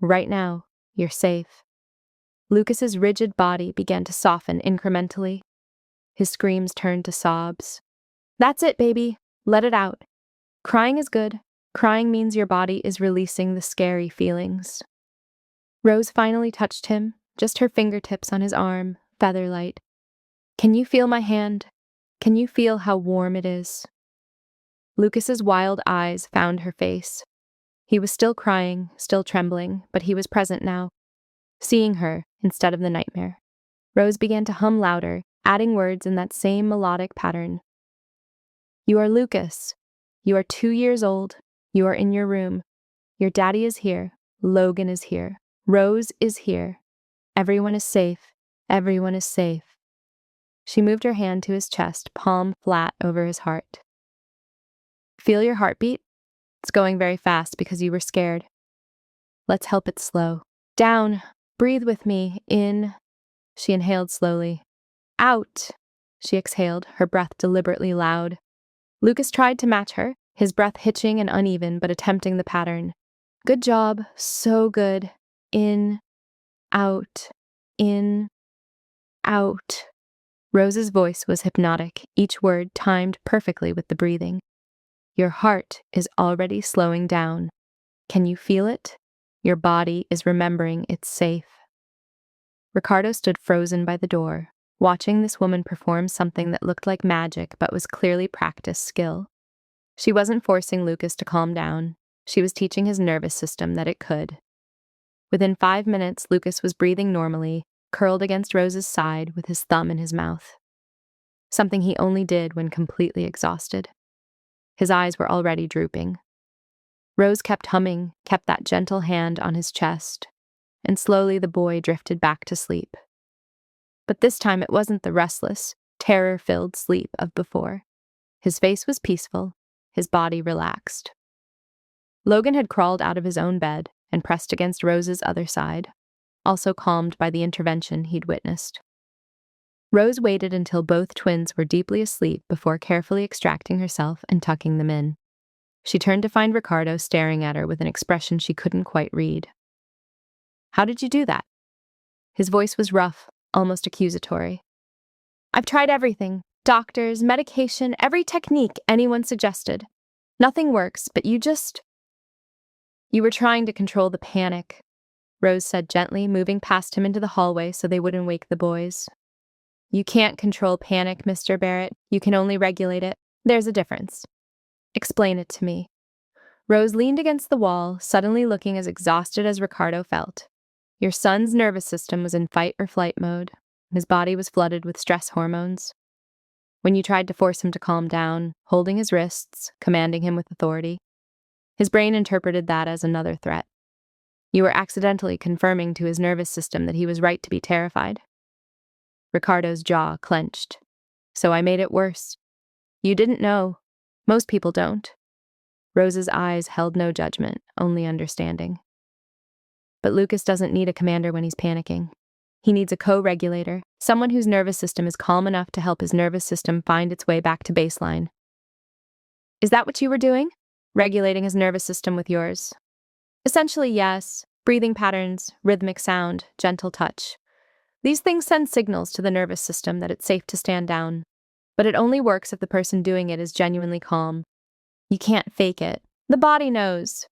A: Right now, you're safe." Lucas's rigid body began to soften incrementally. His screams turned to sobs. "That's it, baby. Let it out. Crying is good. Crying means your body is releasing the scary feelings." Rose finally touched him, just her fingertips on his arm, featherlight. "Can you feel my hand? Can you feel how warm it is?" Lucas's wild eyes found her face. He was still crying, still trembling, but he was present now, seeing her instead of the nightmare. Rose began to hum louder, adding words in that same melodic pattern. "You are Lucas. You are 2 years old. You are in your room. Your daddy is here. Logan is here. Rose is here. Everyone is safe. Everyone is safe." She moved her hand to his chest, palm flat over his heart. "Feel your heartbeat? It's going very fast because you were scared. Let's help it slow. Down. Breathe with me. In." She inhaled slowly. "Out." She exhaled, her breath deliberately loud. Lucas tried to match her, his breath hitching and uneven but attempting the pattern. "Good job. So good. In. Out. In. Out." Rose's voice was hypnotic, each word timed perfectly with the breathing. "Your heart is already slowing down. Can you feel it? Your body is remembering it's safe." Ricardo stood frozen by the door, watching this woman perform something that looked like magic but was clearly practiced skill. She wasn't forcing Lucas to calm down. She was teaching his nervous system that it could. Within 5 minutes, Lucas was breathing normally, curled against Rose's side with his thumb in his mouth. Something he only did when completely exhausted. His eyes were already drooping. Rose kept humming, kept that gentle hand on his chest, and slowly the boy drifted back to sleep. But this time it wasn't the restless, terror-filled sleep of before. His face was peaceful, his body relaxed. Logan had crawled out of his own bed and pressed against Rose's other side, also calmed by the intervention he'd witnessed. Rose waited until both twins were deeply asleep before carefully extracting herself and tucking them in. She turned to find Ricardo staring at her with an expression she couldn't quite read. "How did you do that?" His voice was rough, almost accusatory. "I've tried everything. Doctors, medication, every technique anyone suggested. Nothing works, but you were trying to control the panic," Rose said gently, moving past him into the hallway so they wouldn't wake the boys. "You can't control panic, Mr. Barrett. You can only regulate it. There's a difference." "Explain it to me." Rose leaned against the wall, suddenly looking as exhausted as Ricardo felt. "Your son's nervous system was in fight or flight mode. His body was flooded with stress hormones. When you tried to force him to calm down, holding his wrists, commanding him with authority, his brain interpreted that as another threat. You were accidentally confirming to his nervous system that he was right to be terrified." Ricardo's jaw clenched. "So I made it worse. You didn't know. Most people don't." Rose's eyes held no judgment, only understanding. "But Lucas doesn't need a commander when he's panicking. He needs a co-regulator, someone whose nervous system is calm enough to help his nervous system find its way back to baseline." "Is that what you were doing? Regulating his nervous system with yours?" "Essentially, yes. Breathing patterns, rhythmic sound, gentle touch. These things send signals to the nervous system that it's safe to stand down. But it only works if the person doing it is genuinely calm. You can't fake it. The body knows."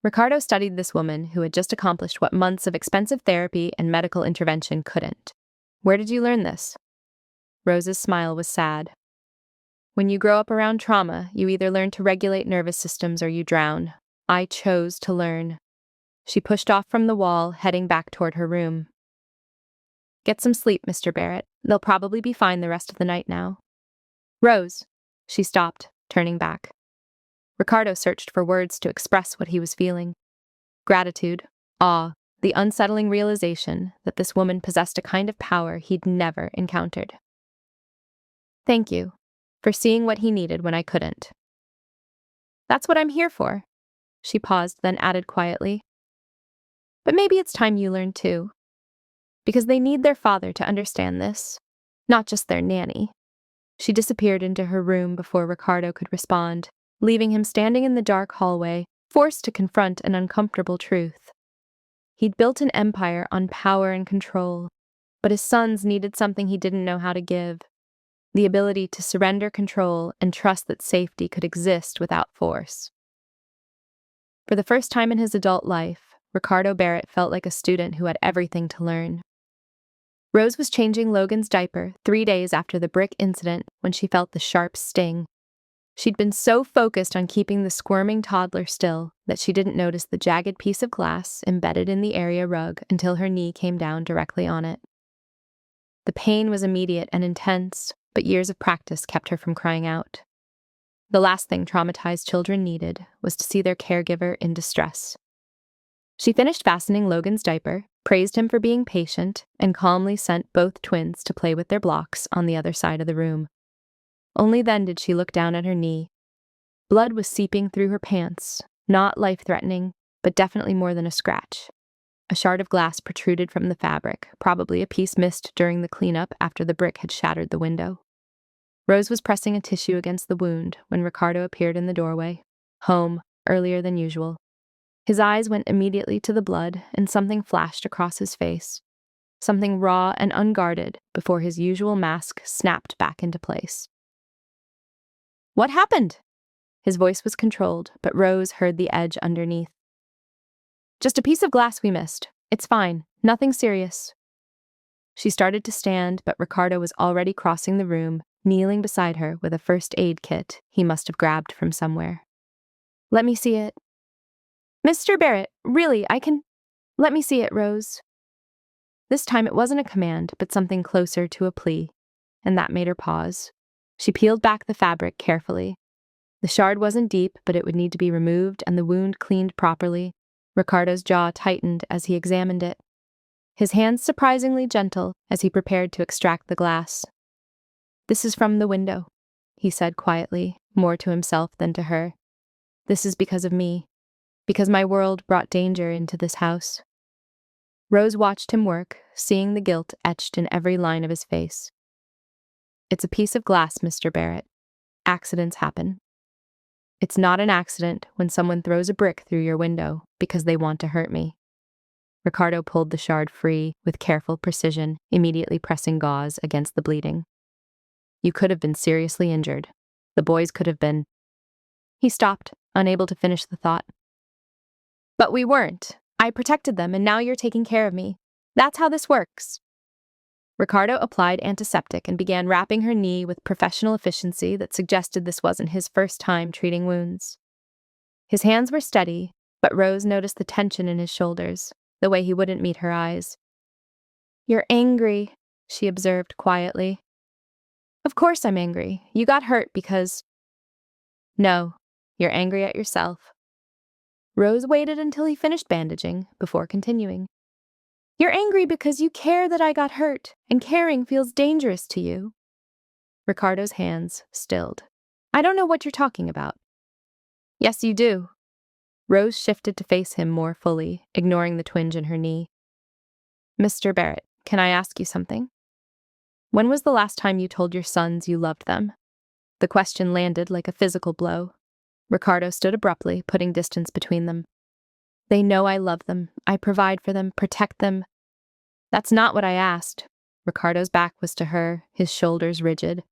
A: Ricardo studied this woman who had just accomplished what months of expensive therapy and medical intervention couldn't. "Where did you learn this?" Rose's smile was sad. "When you grow up around trauma, you either learn to regulate nervous systems or you drown. I chose to learn." She pushed off from the wall, heading back toward her room. "Get some sleep, Mr. Barrett. They'll probably be fine the rest of the night now." "Rose." She stopped, turning back. Ricardo searched for words to express what he was feeling. Gratitude, awe, the unsettling realization that this woman possessed a kind of power he'd never encountered. "Thank you for seeing what he needed when I couldn't." "That's what I'm here for." She paused, then added quietly, "But maybe it's time you learned too. Because they need their father to understand this, not just their nanny." She disappeared into her room before Ricardo could respond, leaving him standing in the dark hallway, forced to confront an uncomfortable truth. He'd built an empire on power and control, but his sons needed something he didn't know how to give: the ability to surrender control and trust that safety could exist without force. For the first time in his adult life, Ricardo Barrett felt like a student who had everything to learn. Rose was changing Logan's diaper 3 days after the brick incident when she felt the sharp sting. She'd been so focused on keeping the squirming toddler still that she didn't notice the jagged piece of glass embedded in the area rug until her knee came down directly on it. The pain was immediate and intense, but years of practice kept her from crying out. The last thing traumatized children needed was to see their caregiver in distress. She finished fastening Logan's diaper, praised him for being patient, and calmly sent both twins to play with their blocks on the other side of the room. Only then did she look down at her knee. Blood was seeping through her pants, not life-threatening, but definitely more than a scratch. A shard of glass protruded from the fabric, probably a piece missed during the cleanup after the brick had shattered the window. Rose was pressing a tissue against the wound when Ricardo appeared in the doorway, home, earlier than usual. His eyes went immediately to the blood, and something flashed across his face. Something raw and unguarded before his usual mask snapped back into place. "What happened?" His voice was controlled, but Rose heard the edge underneath. "Just a piece of glass we missed. It's fine. Nothing serious." She started to stand, but Ricardo was already crossing the room, kneeling beside her with a first aid kit he must have grabbed from somewhere. "Let me see it," Mr. Barrett, really, I can. Let me see it, Rose. This time it wasn't a command, but something closer to a plea, and that made her pause. She peeled back the fabric carefully. The shard wasn't deep, but it would need to be removed and the wound cleaned properly. Ricardo's jaw tightened as he examined it, his hands surprisingly gentle as he prepared to extract the glass. "This is from the window," he said quietly, more to himself than to her. "This is because of me, because my world brought danger into this house." Rose watched him work, seeing the guilt etched in every line of his face. "It's a piece of glass, Mr. Barrett. Accidents happen. It's not an accident when someone throws a brick through your window because they want to hurt me." Ricardo pulled the shard free with careful precision, immediately pressing gauze against the bleeding. "You could have been seriously injured. The boys could have been—" He stopped, unable to finish the thought. "But we weren't. I protected them, and now you're taking care of me. That's how this works." Ricardo applied antiseptic and began wrapping her knee with professional efficiency that suggested this wasn't his first time treating wounds. His hands were steady, but Rose noticed the tension in his shoulders, the way he wouldn't meet her eyes. "You're angry," she observed quietly. "Of course I'm angry. You got hurt because—" "No, you're angry at yourself." Rose waited until he finished bandaging before continuing. "You're angry because you care that I got hurt, and caring feels dangerous to you." Ricardo's hands stilled. "I don't know what you're talking about." "Yes, you do." Rose shifted to face him more fully, ignoring the twinge in her knee. "Mr. Barrett, can I ask you something? When was the last time you told your sons you loved them?" The question landed like a physical blow. Ricardo stood abruptly, putting distance between them. "They know I love them. I provide for them, protect them." "That's not what I asked." Ricardo's back was to her, his shoulders rigid.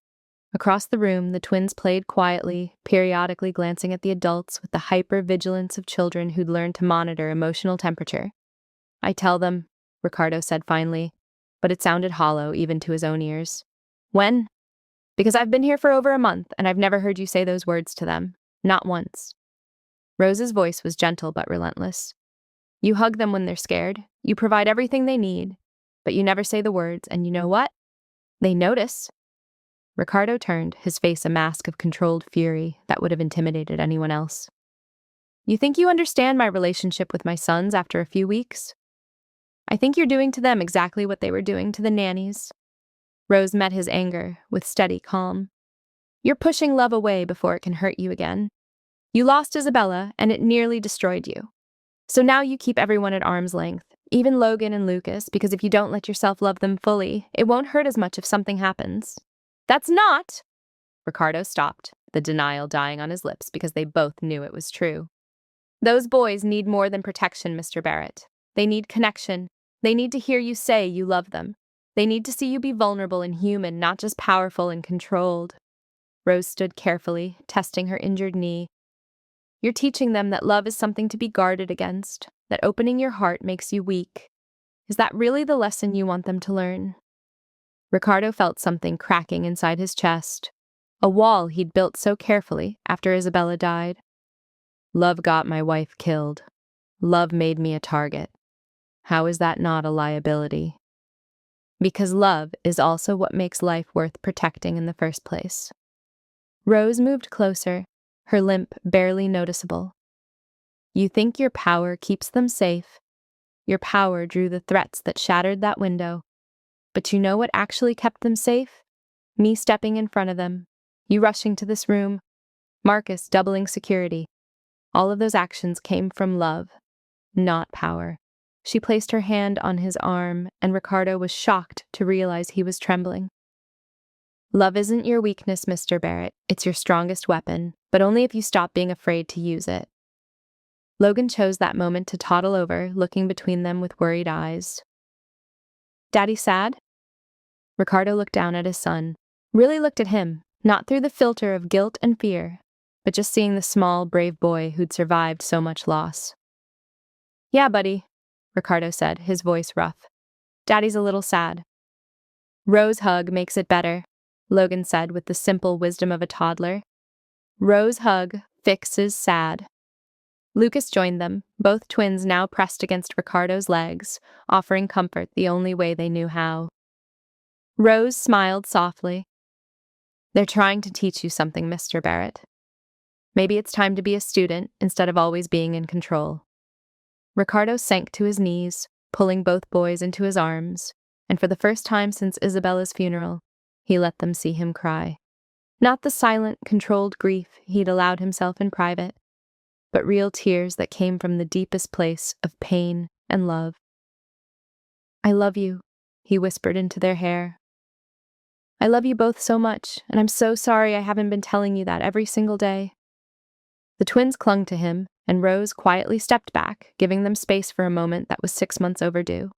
A: Across the room, the twins played quietly, periodically glancing at the adults with the hyper-vigilance of children who'd learned to monitor emotional temperature. "I tell them," Ricardo said finally, but it sounded hollow even to his own ears. "When?" "Because I've been here for over a month, and I've never heard you say those words to them. Not once." Rose's voice was gentle but relentless. "You hug them when they're scared. You provide everything they need, but you never say the words, and you know what? They notice." Ricardo turned, his face a mask of controlled fury that would have intimidated anyone else. "You think you understand my relationship with my sons after a few weeks? I think you're doing to them exactly what they were doing to the nannies." Rose met his anger with steady calm. "You're pushing love away before it can hurt you again. You lost Isabella, and it nearly destroyed you. So now you keep everyone at arm's length, even Logan and Lucas, because if you don't let yourself love them fully, it won't hurt as much if something happens." "That's not—" Ricardo stopped, the denial dying on his lips because they both knew it was true. "Those boys need more than protection, Mr. Barrett. They need connection. They need to hear you say you love them. They need to see you be vulnerable and human, not just powerful and controlled." Rose stood carefully, testing her injured knee. "You're teaching them that love is something to be guarded against, that opening your heart makes you weak. Is that really the lesson you want them to learn?" Ricardo felt something cracking inside his chest, a wall he'd built so carefully after Isabella died. "Love got my wife killed. Love made me a target. How is that not a liability?" "Because love is also what makes life worth protecting in the first place." Rose moved closer, her limp barely noticeable. "You think your power keeps them safe. Your power drew the threats that shattered that window. But you know what actually kept them safe? Me stepping in front of them, you rushing to this room, Marcus doubling security. All of those actions came from love, not power." She placed her hand on his arm, and Ricardo was shocked to realize he was trembling. "Love isn't your weakness, Mr. Barrett. It's your strongest weapon, but only if you stop being afraid to use it." Logan chose that moment to toddle over, looking between them with worried eyes. "Daddy sad?" Ricardo looked down at his son, really looked at him, not through the filter of guilt and fear, but just seeing the small, brave boy who'd survived so much loss. "Yeah, buddy," Ricardo said, his voice rough. "Daddy's a little sad." "Rose hug makes it better," Logan said with the simple wisdom of a toddler. "Rose hug fixes sad." Lucas joined them, both twins now pressed against Ricardo's legs, offering comfort the only way they knew how. Rose smiled softly. "They're trying to teach you something, Mr. Barrett. Maybe it's time to be a student instead of always being in control." Ricardo sank to his knees, pulling both boys into his arms, and for the first time since Isabella's funeral, he let them see him cry. Not the silent, controlled grief he'd allowed himself in private, but real tears that came from the deepest place of pain and love. "I love you," he whispered into their hair. "I love you both so much, and I'm so sorry I haven't been telling you that every single day." The twins clung to him, and Rose quietly stepped back, giving them space for a moment that was 6 months overdue.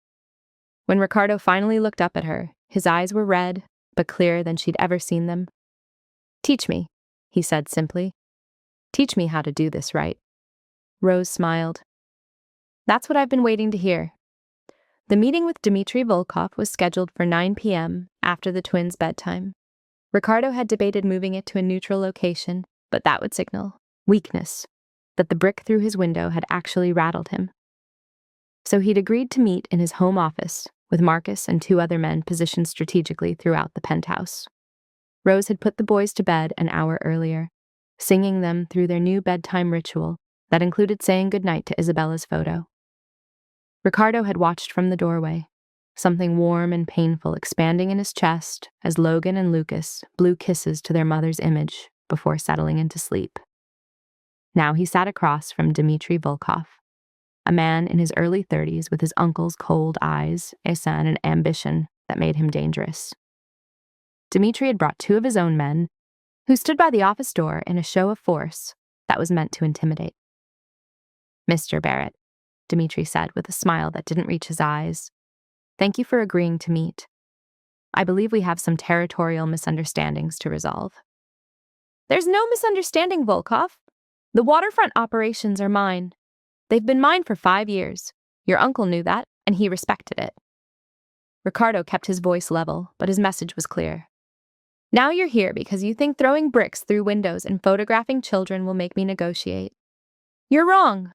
A: When Ricardo finally looked up at her, his eyes were red, but clearer than she'd ever seen them. "Teach me," he said simply. "Teach me how to do this right." Rose smiled. "That's what I've been waiting to hear." The meeting with Dmitry Volkov was scheduled for 9 p.m. after the twins' bedtime. Ricardo had debated moving it to a neutral location, but that would signal weakness, that the brick through his window had actually rattled him. So he'd agreed to meet in his home office, with Marcus and 2 other men positioned strategically throughout the penthouse. Rose had put the boys to bed an hour earlier, singing them through their new bedtime ritual that included saying goodnight to Isabella's photo. Ricardo had watched from the doorway, something warm and painful expanding in his chest as Logan and Lucas blew kisses to their mother's image before settling into sleep. Now he sat across from Dmitry Volkov, a man in his early 30s with his uncle's cold eyes, esan, and ambition that made him dangerous. Dmitry had brought 2 of his own men, who stood by the office door in a show of force that was meant to intimidate. "Mr. Barrett," Dmitry said with a smile that didn't reach his eyes, "thank you for agreeing to meet. I believe we have some territorial misunderstandings to resolve." "There's no misunderstanding, Volkov. The waterfront operations are mine. They've been mine for 5 years. Your uncle knew that, and he respected it." Ricardo kept his voice level, but his message was clear. "Now you're here because you think throwing bricks through windows and photographing children will make me negotiate. You're wrong."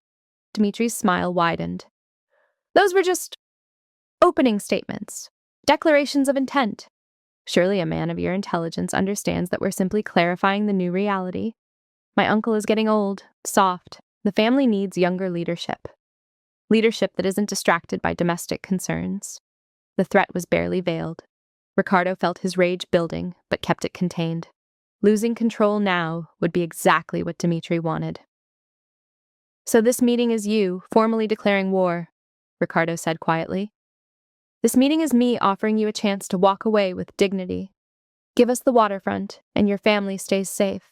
A: Dmitry's smile widened. "Those were just opening statements, declarations of intent. Surely a man of your intelligence understands that we're simply clarifying the new reality. My uncle is getting old, soft. The family needs younger leadership. Leadership that isn't distracted by domestic concerns." The threat was barely veiled. Ricardo felt his rage building, but kept it contained. Losing control now would be exactly what Dmitry wanted. "So this meeting is you formally declaring war," Ricardo said quietly. "This meeting is me offering you a chance to walk away with dignity. Give us the waterfront, and your family stays safe.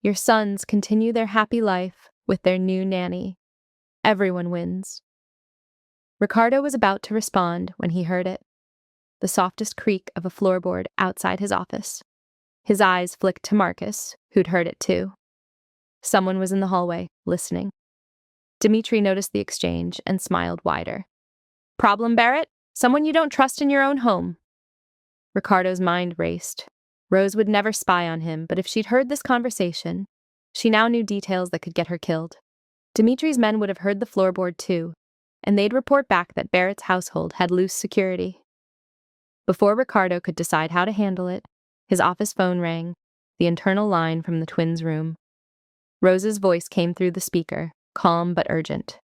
A: Your sons continue their happy life with their new nanny. Everyone wins." Ricardo was about to respond when he heard it. The softest creak of a floorboard outside his office. His eyes flicked to Marcus, who'd heard it too. Someone was in the hallway, listening. Dmitry noticed the exchange and smiled wider. "Problem, Barrett? Someone you don't trust in your own home." Ricardo's mind raced. Rose would never spy on him, but if she'd heard this conversation, she now knew details that could get her killed. Dmitry's men would have heard the floorboard too, and they'd report back that Barrett's household had loose security. Before Ricardo could decide how to handle it, his office phone rang, the internal line from the twins' room. Rose's voice came through the speaker, calm but urgent.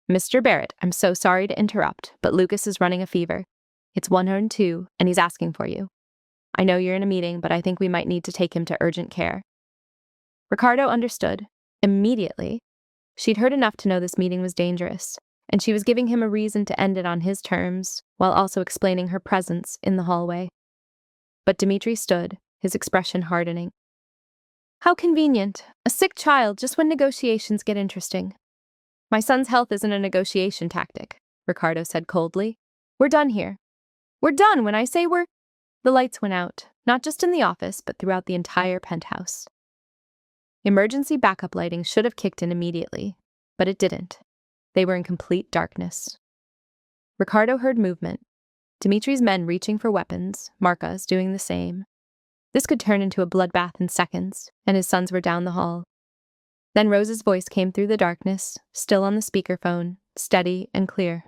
A: "Mr. Barrett, I'm so sorry to interrupt, but Lucas is running a fever. It's 102, and he's asking for you. I know you're in a meeting, but I think we might need to take him to urgent care." Ricardo understood. Immediately. She'd heard enough to know this meeting was dangerous, and she was giving him a reason to end it on his terms, while also explaining her presence in the hallway. But Dmitry stood, his expression hardening. "How convenient. A sick child just when negotiations get interesting." "My son's health isn't a negotiation tactic," Ricardo said coldly. "We're done here. We're done when I say we're—" The lights went out, not just in the office, but throughout the entire penthouse. Emergency backup lighting should have kicked in immediately, but it didn't. They were in complete darkness. Ricardo heard movement. Dmitry's men reaching for weapons, Marcus doing the same. This could turn into a bloodbath in seconds, and his sons were down the hall. Then Rose's voice came through the darkness, still on the speakerphone, steady and clear.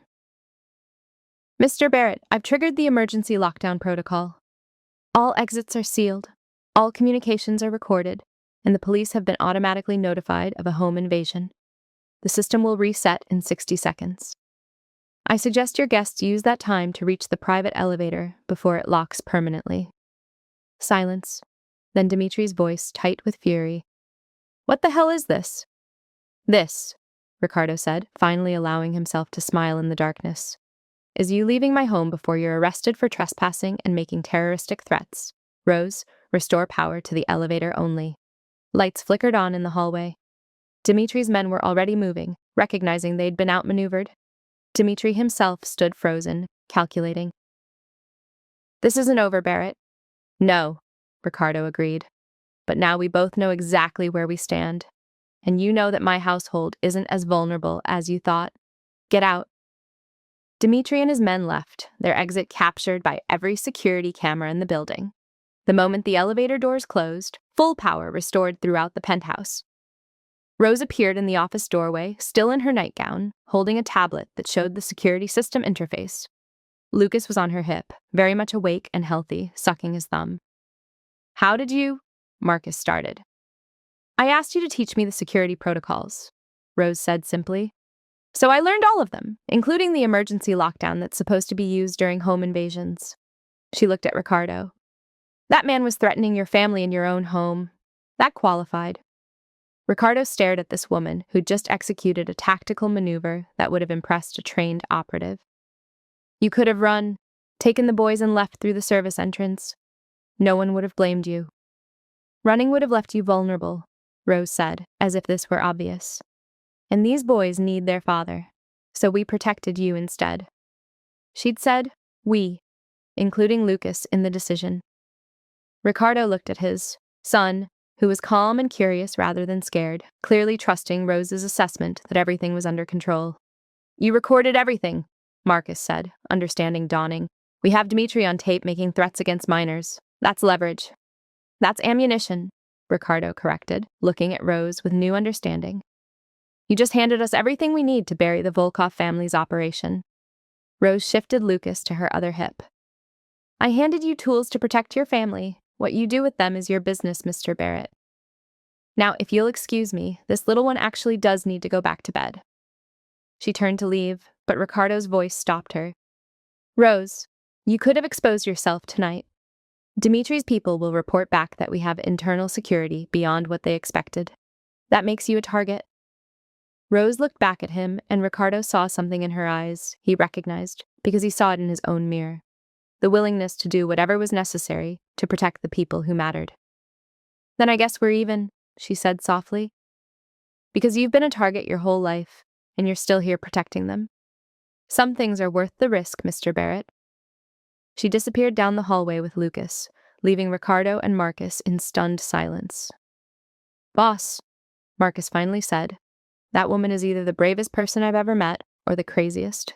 A: Mr. Barrett, I've triggered the emergency lockdown protocol. All exits are sealed, all communications are recorded, and the police have been automatically notified of a home invasion. The system will reset in 60 seconds. I suggest your guests use that time to reach the private elevator before it locks permanently. Silence. Then Dimitri's voice, tight with fury. What the hell is this? This, Ricardo said, finally allowing himself to smile in the darkness, is you leaving my home before you're arrested for trespassing and making terroristic threats. Rose, restore power to the elevator only. Lights flickered on in the hallway. Dimitri's men were already moving, recognizing they'd been outmaneuvered. Dimitri himself stood frozen, calculating. This isn't over, Barrett. No, Ricardo agreed. But now we both know exactly where we stand. And you know that my household isn't as vulnerable as you thought. Get out. Dimitri and his men left, their exit captured by every security camera in the building. The moment the elevator doors closed, full power restored throughout the penthouse. Rose appeared in the office doorway, still in her nightgown, holding a tablet that showed the security system interface. Lucas was on her hip, very much awake and healthy, sucking his thumb. How did you? Marcus started. I asked you to teach me the security protocols, Rose said simply. So I learned all of them, including the emergency lockdown that's supposed to be used during home invasions. She looked at Ricardo. That man was threatening your family in your own home. That qualified. Ricardo stared at this woman who'd just executed a tactical maneuver that would have impressed a trained operative. You could have run, taken the boys and left through the service entrance. No one would have blamed you. Running would have left you vulnerable, Rose said, as if this were obvious. And these boys need their father, so we protected you instead. She'd said, we, including Lucas, in the decision. Ricardo looked at his son, who was calm and curious rather than scared, clearly trusting Rose's assessment that everything was under control. You recorded everything, Marcus said, understanding dawning. We have Dimitri on tape making threats against minors. That's leverage. That's ammunition, Ricardo corrected, looking at Rose with new understanding. You just handed us everything we need to bury the Volkov family's operation. Rose shifted Lucas to her other hip. I handed you tools to protect your family. What you do with them is your business, Mr. Barrett. Now, if you'll excuse me, this little one actually does need to go back to bed. She turned to leave, but Ricardo's voice stopped her. Rose, you could have exposed yourself tonight. Dimitri's people will report back that we have internal security beyond what they expected. That makes you a target. Rose looked back at him, and Ricardo saw something in her eyes he recognized because he saw it in his own mirror. The willingness to do whatever was necessary to protect the people who mattered. Then I guess we're even, she said softly. Because you've been a target your whole life, and you're still here protecting them. Some things are worth the risk, Mr. Barrett. She disappeared down the hallway with Lucas, leaving Ricardo and Marcus in stunned silence. Boss, Marcus finally said, that woman is either the bravest person I've ever met or the craziest.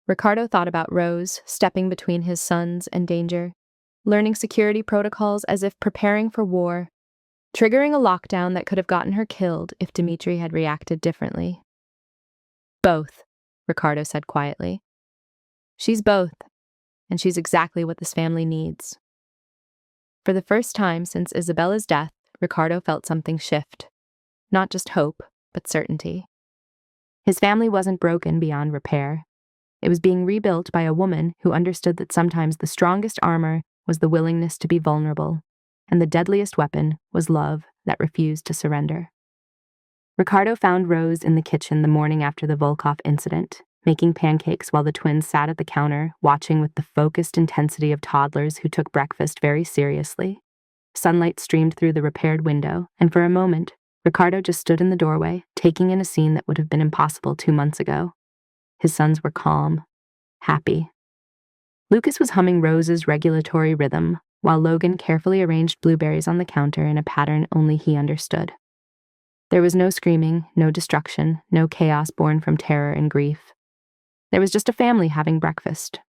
A: Ricardo thought about Rose, stepping between his sons and danger, learning security protocols as if preparing for war, triggering a lockdown that could have gotten her killed if Dimitri had reacted differently. Both, Ricardo said quietly. She's both, and she's exactly what this family needs. For the first time since Isabella's death, Ricardo felt something shift. Not just hope, but certainty. His family wasn't broken beyond repair. It was being rebuilt by a woman who understood that sometimes the strongest armor was the willingness to be vulnerable, and the deadliest weapon was love that refused to surrender. Ricardo found Rose in the kitchen the morning after the Volkov incident, making pancakes while the twins sat at the counter, watching with the focused intensity of toddlers who took breakfast very seriously. Sunlight streamed through the repaired window, and for a moment, Ricardo just stood in the doorway, taking in a scene that would have been impossible 2 months ago. His sons were calm, happy. Lucas was humming Rose's regulatory rhythm, while Logan carefully arranged blueberries on the counter in a pattern only he understood. There was no screaming, no destruction, no chaos born from terror and grief. There was just a family having breakfast.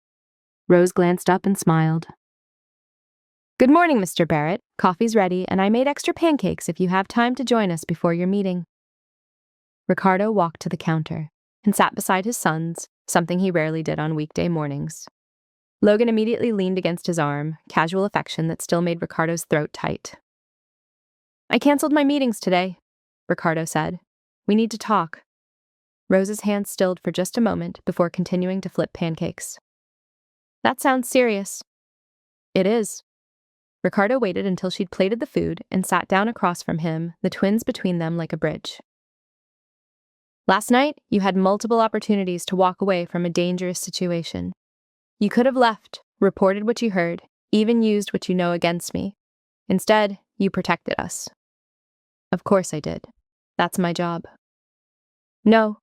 A: Rose glanced up and smiled. Good morning, Mr. Barrett. Coffee's ready, and I made extra pancakes if you have time to join us before your meeting. Ricardo walked to the counter and sat beside his sons, something he rarely did on weekday mornings. Logan immediately leaned against his arm, casual affection that still made Ricardo's throat tight. "I canceled my meetings today," Ricardo said. "We need to talk." Rose's hand stilled for just a moment before continuing to flip pancakes. "That sounds serious." "It is." Ricardo waited until she'd plated the food and sat down across from him, the twins between them like a bridge. "Last night, you had multiple opportunities to walk away from a dangerous situation. You could have left, reported what you heard, even used what you know against me. Instead, you protected us." "Of course I did. That's my job." "No,"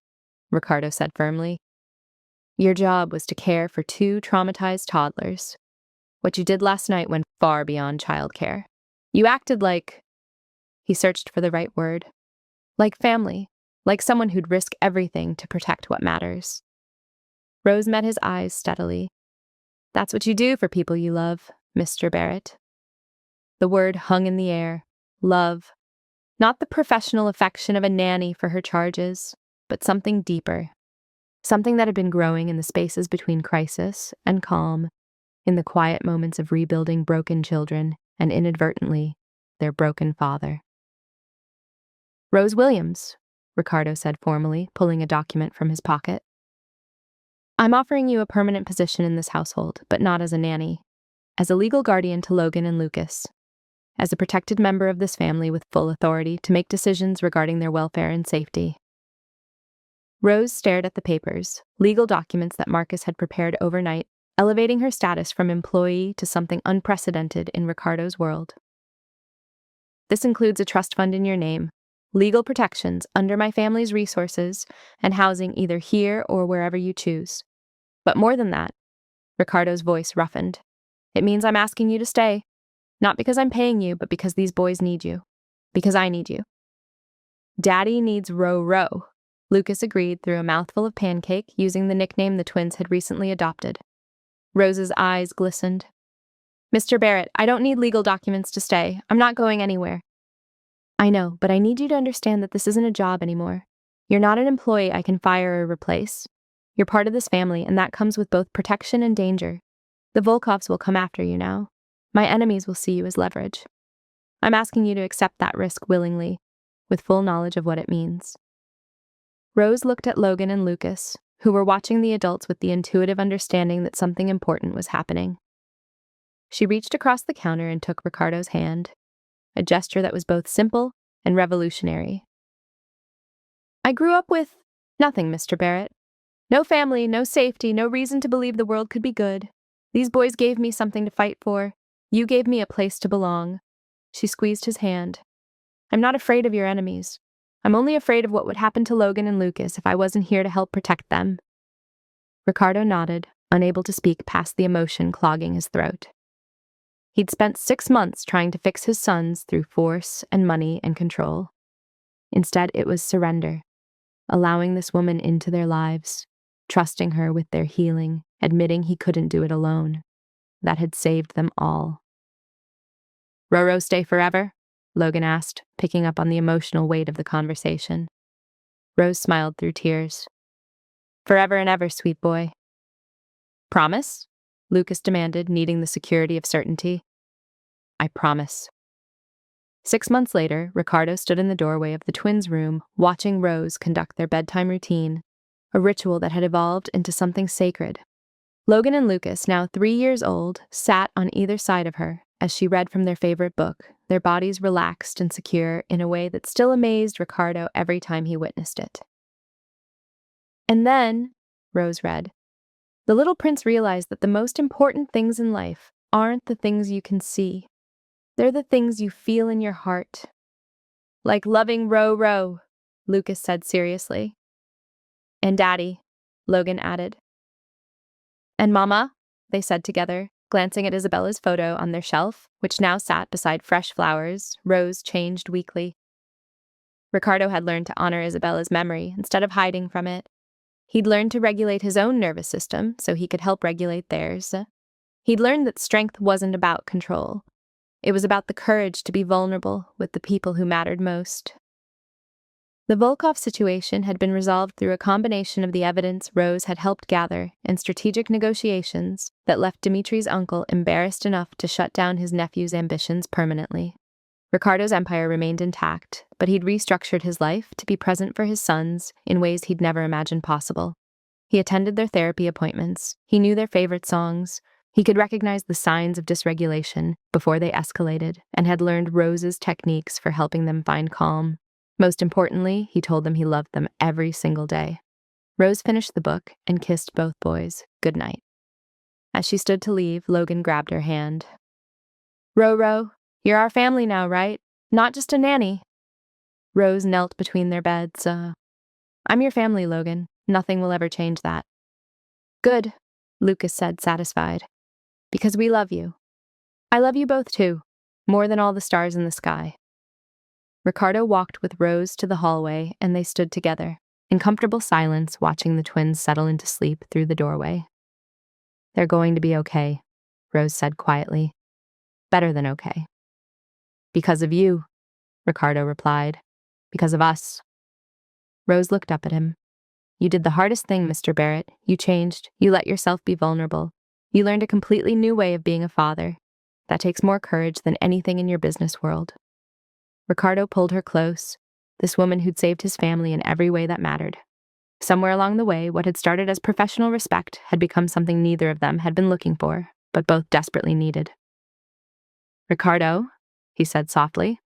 A: Ricardo said firmly. "Your job was to care for two traumatized toddlers. What you did last night went far beyond childcare. You acted like—" he searched for the right word. "Like family, like someone who'd risk everything to protect what matters." Rose met his eyes steadily. "That's what you do for people you love, Mr. Barrett." The word hung in the air. Love. Not the professional affection of a nanny for her charges, but something deeper. Something that had been growing in the spaces between crisis and calm, in the quiet moments of rebuilding broken children and inadvertently, their broken father. "Rose Williams," Ricardo said formally, pulling a document from his pocket. "I'm offering you a permanent position in this household, but not as a nanny. As a legal guardian to Logan and Lucas. As a protected member of this family with full authority to make decisions regarding their welfare and safety." Rose stared at the papers, legal documents that Marcus had prepared overnight, elevating her status from employee to something unprecedented in Ricardo's world. "This includes a trust fund in your name, legal protections under my family's resources, and housing either here or wherever you choose. But more than that," Ricardo's voice roughened, "it means I'm asking you to stay. Not because I'm paying you, but because these boys need you. Because I need you." "Daddy needs Row," Lucas agreed through a mouthful of pancake, using the nickname the twins had recently adopted. Rose's eyes glistened. "Mr. Barrett, I don't need legal documents to stay. I'm not going anywhere." "I know, but I need you to understand that this isn't a job anymore. You're not an employee I can fire or replace. You're part of this family, and that comes with both protection and danger. The Volkovs will come after you now. My enemies will see you as leverage. I'm asking you to accept that risk willingly, with full knowledge of what it means." Rose looked at Logan and Lucas, who were watching the adults with the intuitive understanding that something important was happening. She reached across the counter and took Ricardo's hand, a gesture that was both simple and revolutionary. "I grew up with nothing, Mr. Barrett. No family, no safety, no reason to believe the world could be good. These boys gave me something to fight for. You gave me a place to belong." She squeezed his hand. "I'm not afraid of your enemies. I'm only afraid of what would happen to Logan and Lucas if I wasn't here to help protect them." Ricardo nodded, unable to speak past the emotion clogging his throat. He'd spent 6 months trying to fix his sons through force and money and control. Instead, it was surrender, allowing this woman into their lives, trusting her with their healing, admitting he couldn't do it alone. That had saved them all. "Roro stay forever?" Logan asked, picking up on the emotional weight of the conversation. Rose smiled through tears. "Forever and ever, sweet boy." "Promise?" Lucas demanded, needing the security of certainty. "I promise." 6 months later, Ricardo stood in the doorway of the twins' room, watching Rose conduct their bedtime routine, a ritual that had evolved into something sacred. Logan and Lucas, now 3 years old, sat on either side of her as she read from their favorite book, their bodies relaxed and secure in a way that still amazed Ricardo every time he witnessed it. "And then," Rose read, "the little prince realized that the most important things in life aren't the things you can see. They're the things you feel in your heart." "Like loving Row," Lucas said seriously. "And Daddy," Logan added. "And Mama," they said together, glancing at Isabella's photo on their shelf, which now sat beside fresh flowers, Rose changed weekly. Ricardo had learned to honor Isabella's memory instead of hiding from it. He'd learned to regulate his own nervous system so he could help regulate theirs. He'd learned that strength wasn't about control. It was about the courage to be vulnerable with the people who mattered most. The Volkov situation had been resolved through a combination of the evidence Rose had helped gather and strategic negotiations that left Dmitri's uncle embarrassed enough to shut down his nephew's ambitions permanently. Ricardo's empire remained intact, but he'd restructured his life to be present for his sons in ways he'd never imagined possible. He attended their therapy appointments, he knew their favorite songs, he could recognize the signs of dysregulation before they escalated, and had learned Rose's techniques for helping them find calm. Most importantly, he told them he loved them every single day. Rose finished the book and kissed both boys goodnight. As she stood to leave, Logan grabbed her hand. Ro, you're our family now, right? Not just a nanny. Rose knelt between their beds. I'm your family, Logan. Nothing will ever change that. Good, Lucas said, satisfied. Because we love you. I love you both too, more than all the stars in the sky. Ricardo walked with Rose to the hallway, and they stood together, in comfortable silence, watching the twins settle into sleep through the doorway. They're going to be okay, Rose said quietly. Better than okay. Because of you, Ricardo replied. Because of us. Rose looked up at him. You did the hardest thing, Mr. Barrett. You changed. You let yourself be vulnerable. You learned a completely new way of being a father. That takes more courage than anything in your business world. Ricardo pulled her close, this woman who'd saved his family in every way that mattered. Somewhere along the way, what had started as professional respect had become something neither of them had been looking for, but both desperately needed. Ricardo, he said softly,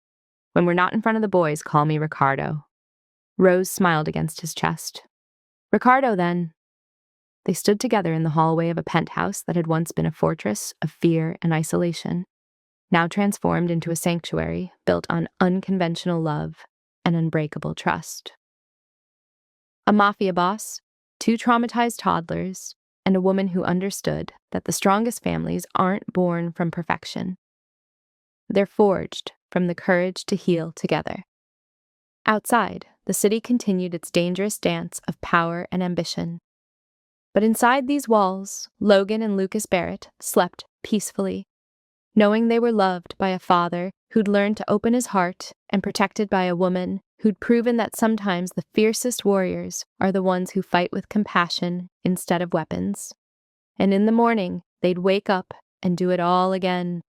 A: when we're not in front of the boys, call me Ricardo. Rose smiled against his chest. Ricardo, then. They stood together in the hallway of a penthouse that had once been a fortress of fear and isolation, now transformed into a sanctuary built on unconventional love and unbreakable trust. A mafia boss, two traumatized toddlers, and a woman who understood that the strongest families aren't born from perfection. They're forged from the courage to heal together. Outside, the city continued its dangerous dance of power and ambition. But inside these walls, Logan and Lucas Barrett slept peacefully, knowing they were loved by a father who'd learned to open his heart and protected by a woman who'd proven that sometimes the fiercest warriors are the ones who fight with compassion instead of weapons. And in the morning, they'd wake up and do it all again.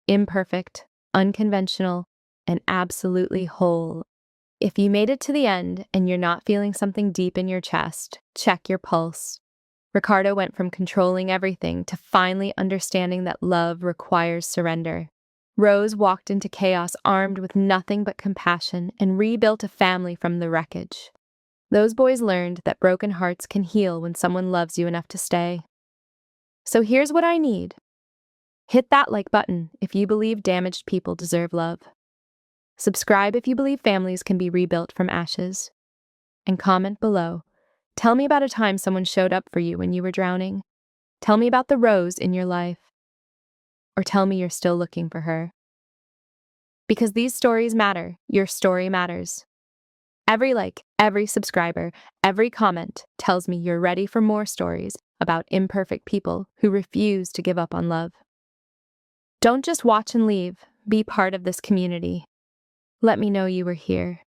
A: Imperfect, unconventional, and absolutely whole. If you made it to the end and you're not feeling something deep in your chest, check your pulse. Ricardo went from controlling everything to finally understanding that love requires surrender. Rose walked into chaos armed with nothing but compassion and rebuilt a family from the wreckage. Those boys learned that broken hearts can heal when someone loves you enough to stay. So here's what I need. Hit that like button if you believe damaged people deserve love. Subscribe if you believe families can be rebuilt from ashes. And comment below. Tell me about a time someone showed up for you when you were drowning. Tell me about the Rose in your life. Or tell me you're still looking for her. Because these stories matter, your story matters. Every like, every subscriber, every comment tells me you're ready for more stories about imperfect people who refuse to give up on love. Don't just watch and leave, be part of this community. Let me know you were here.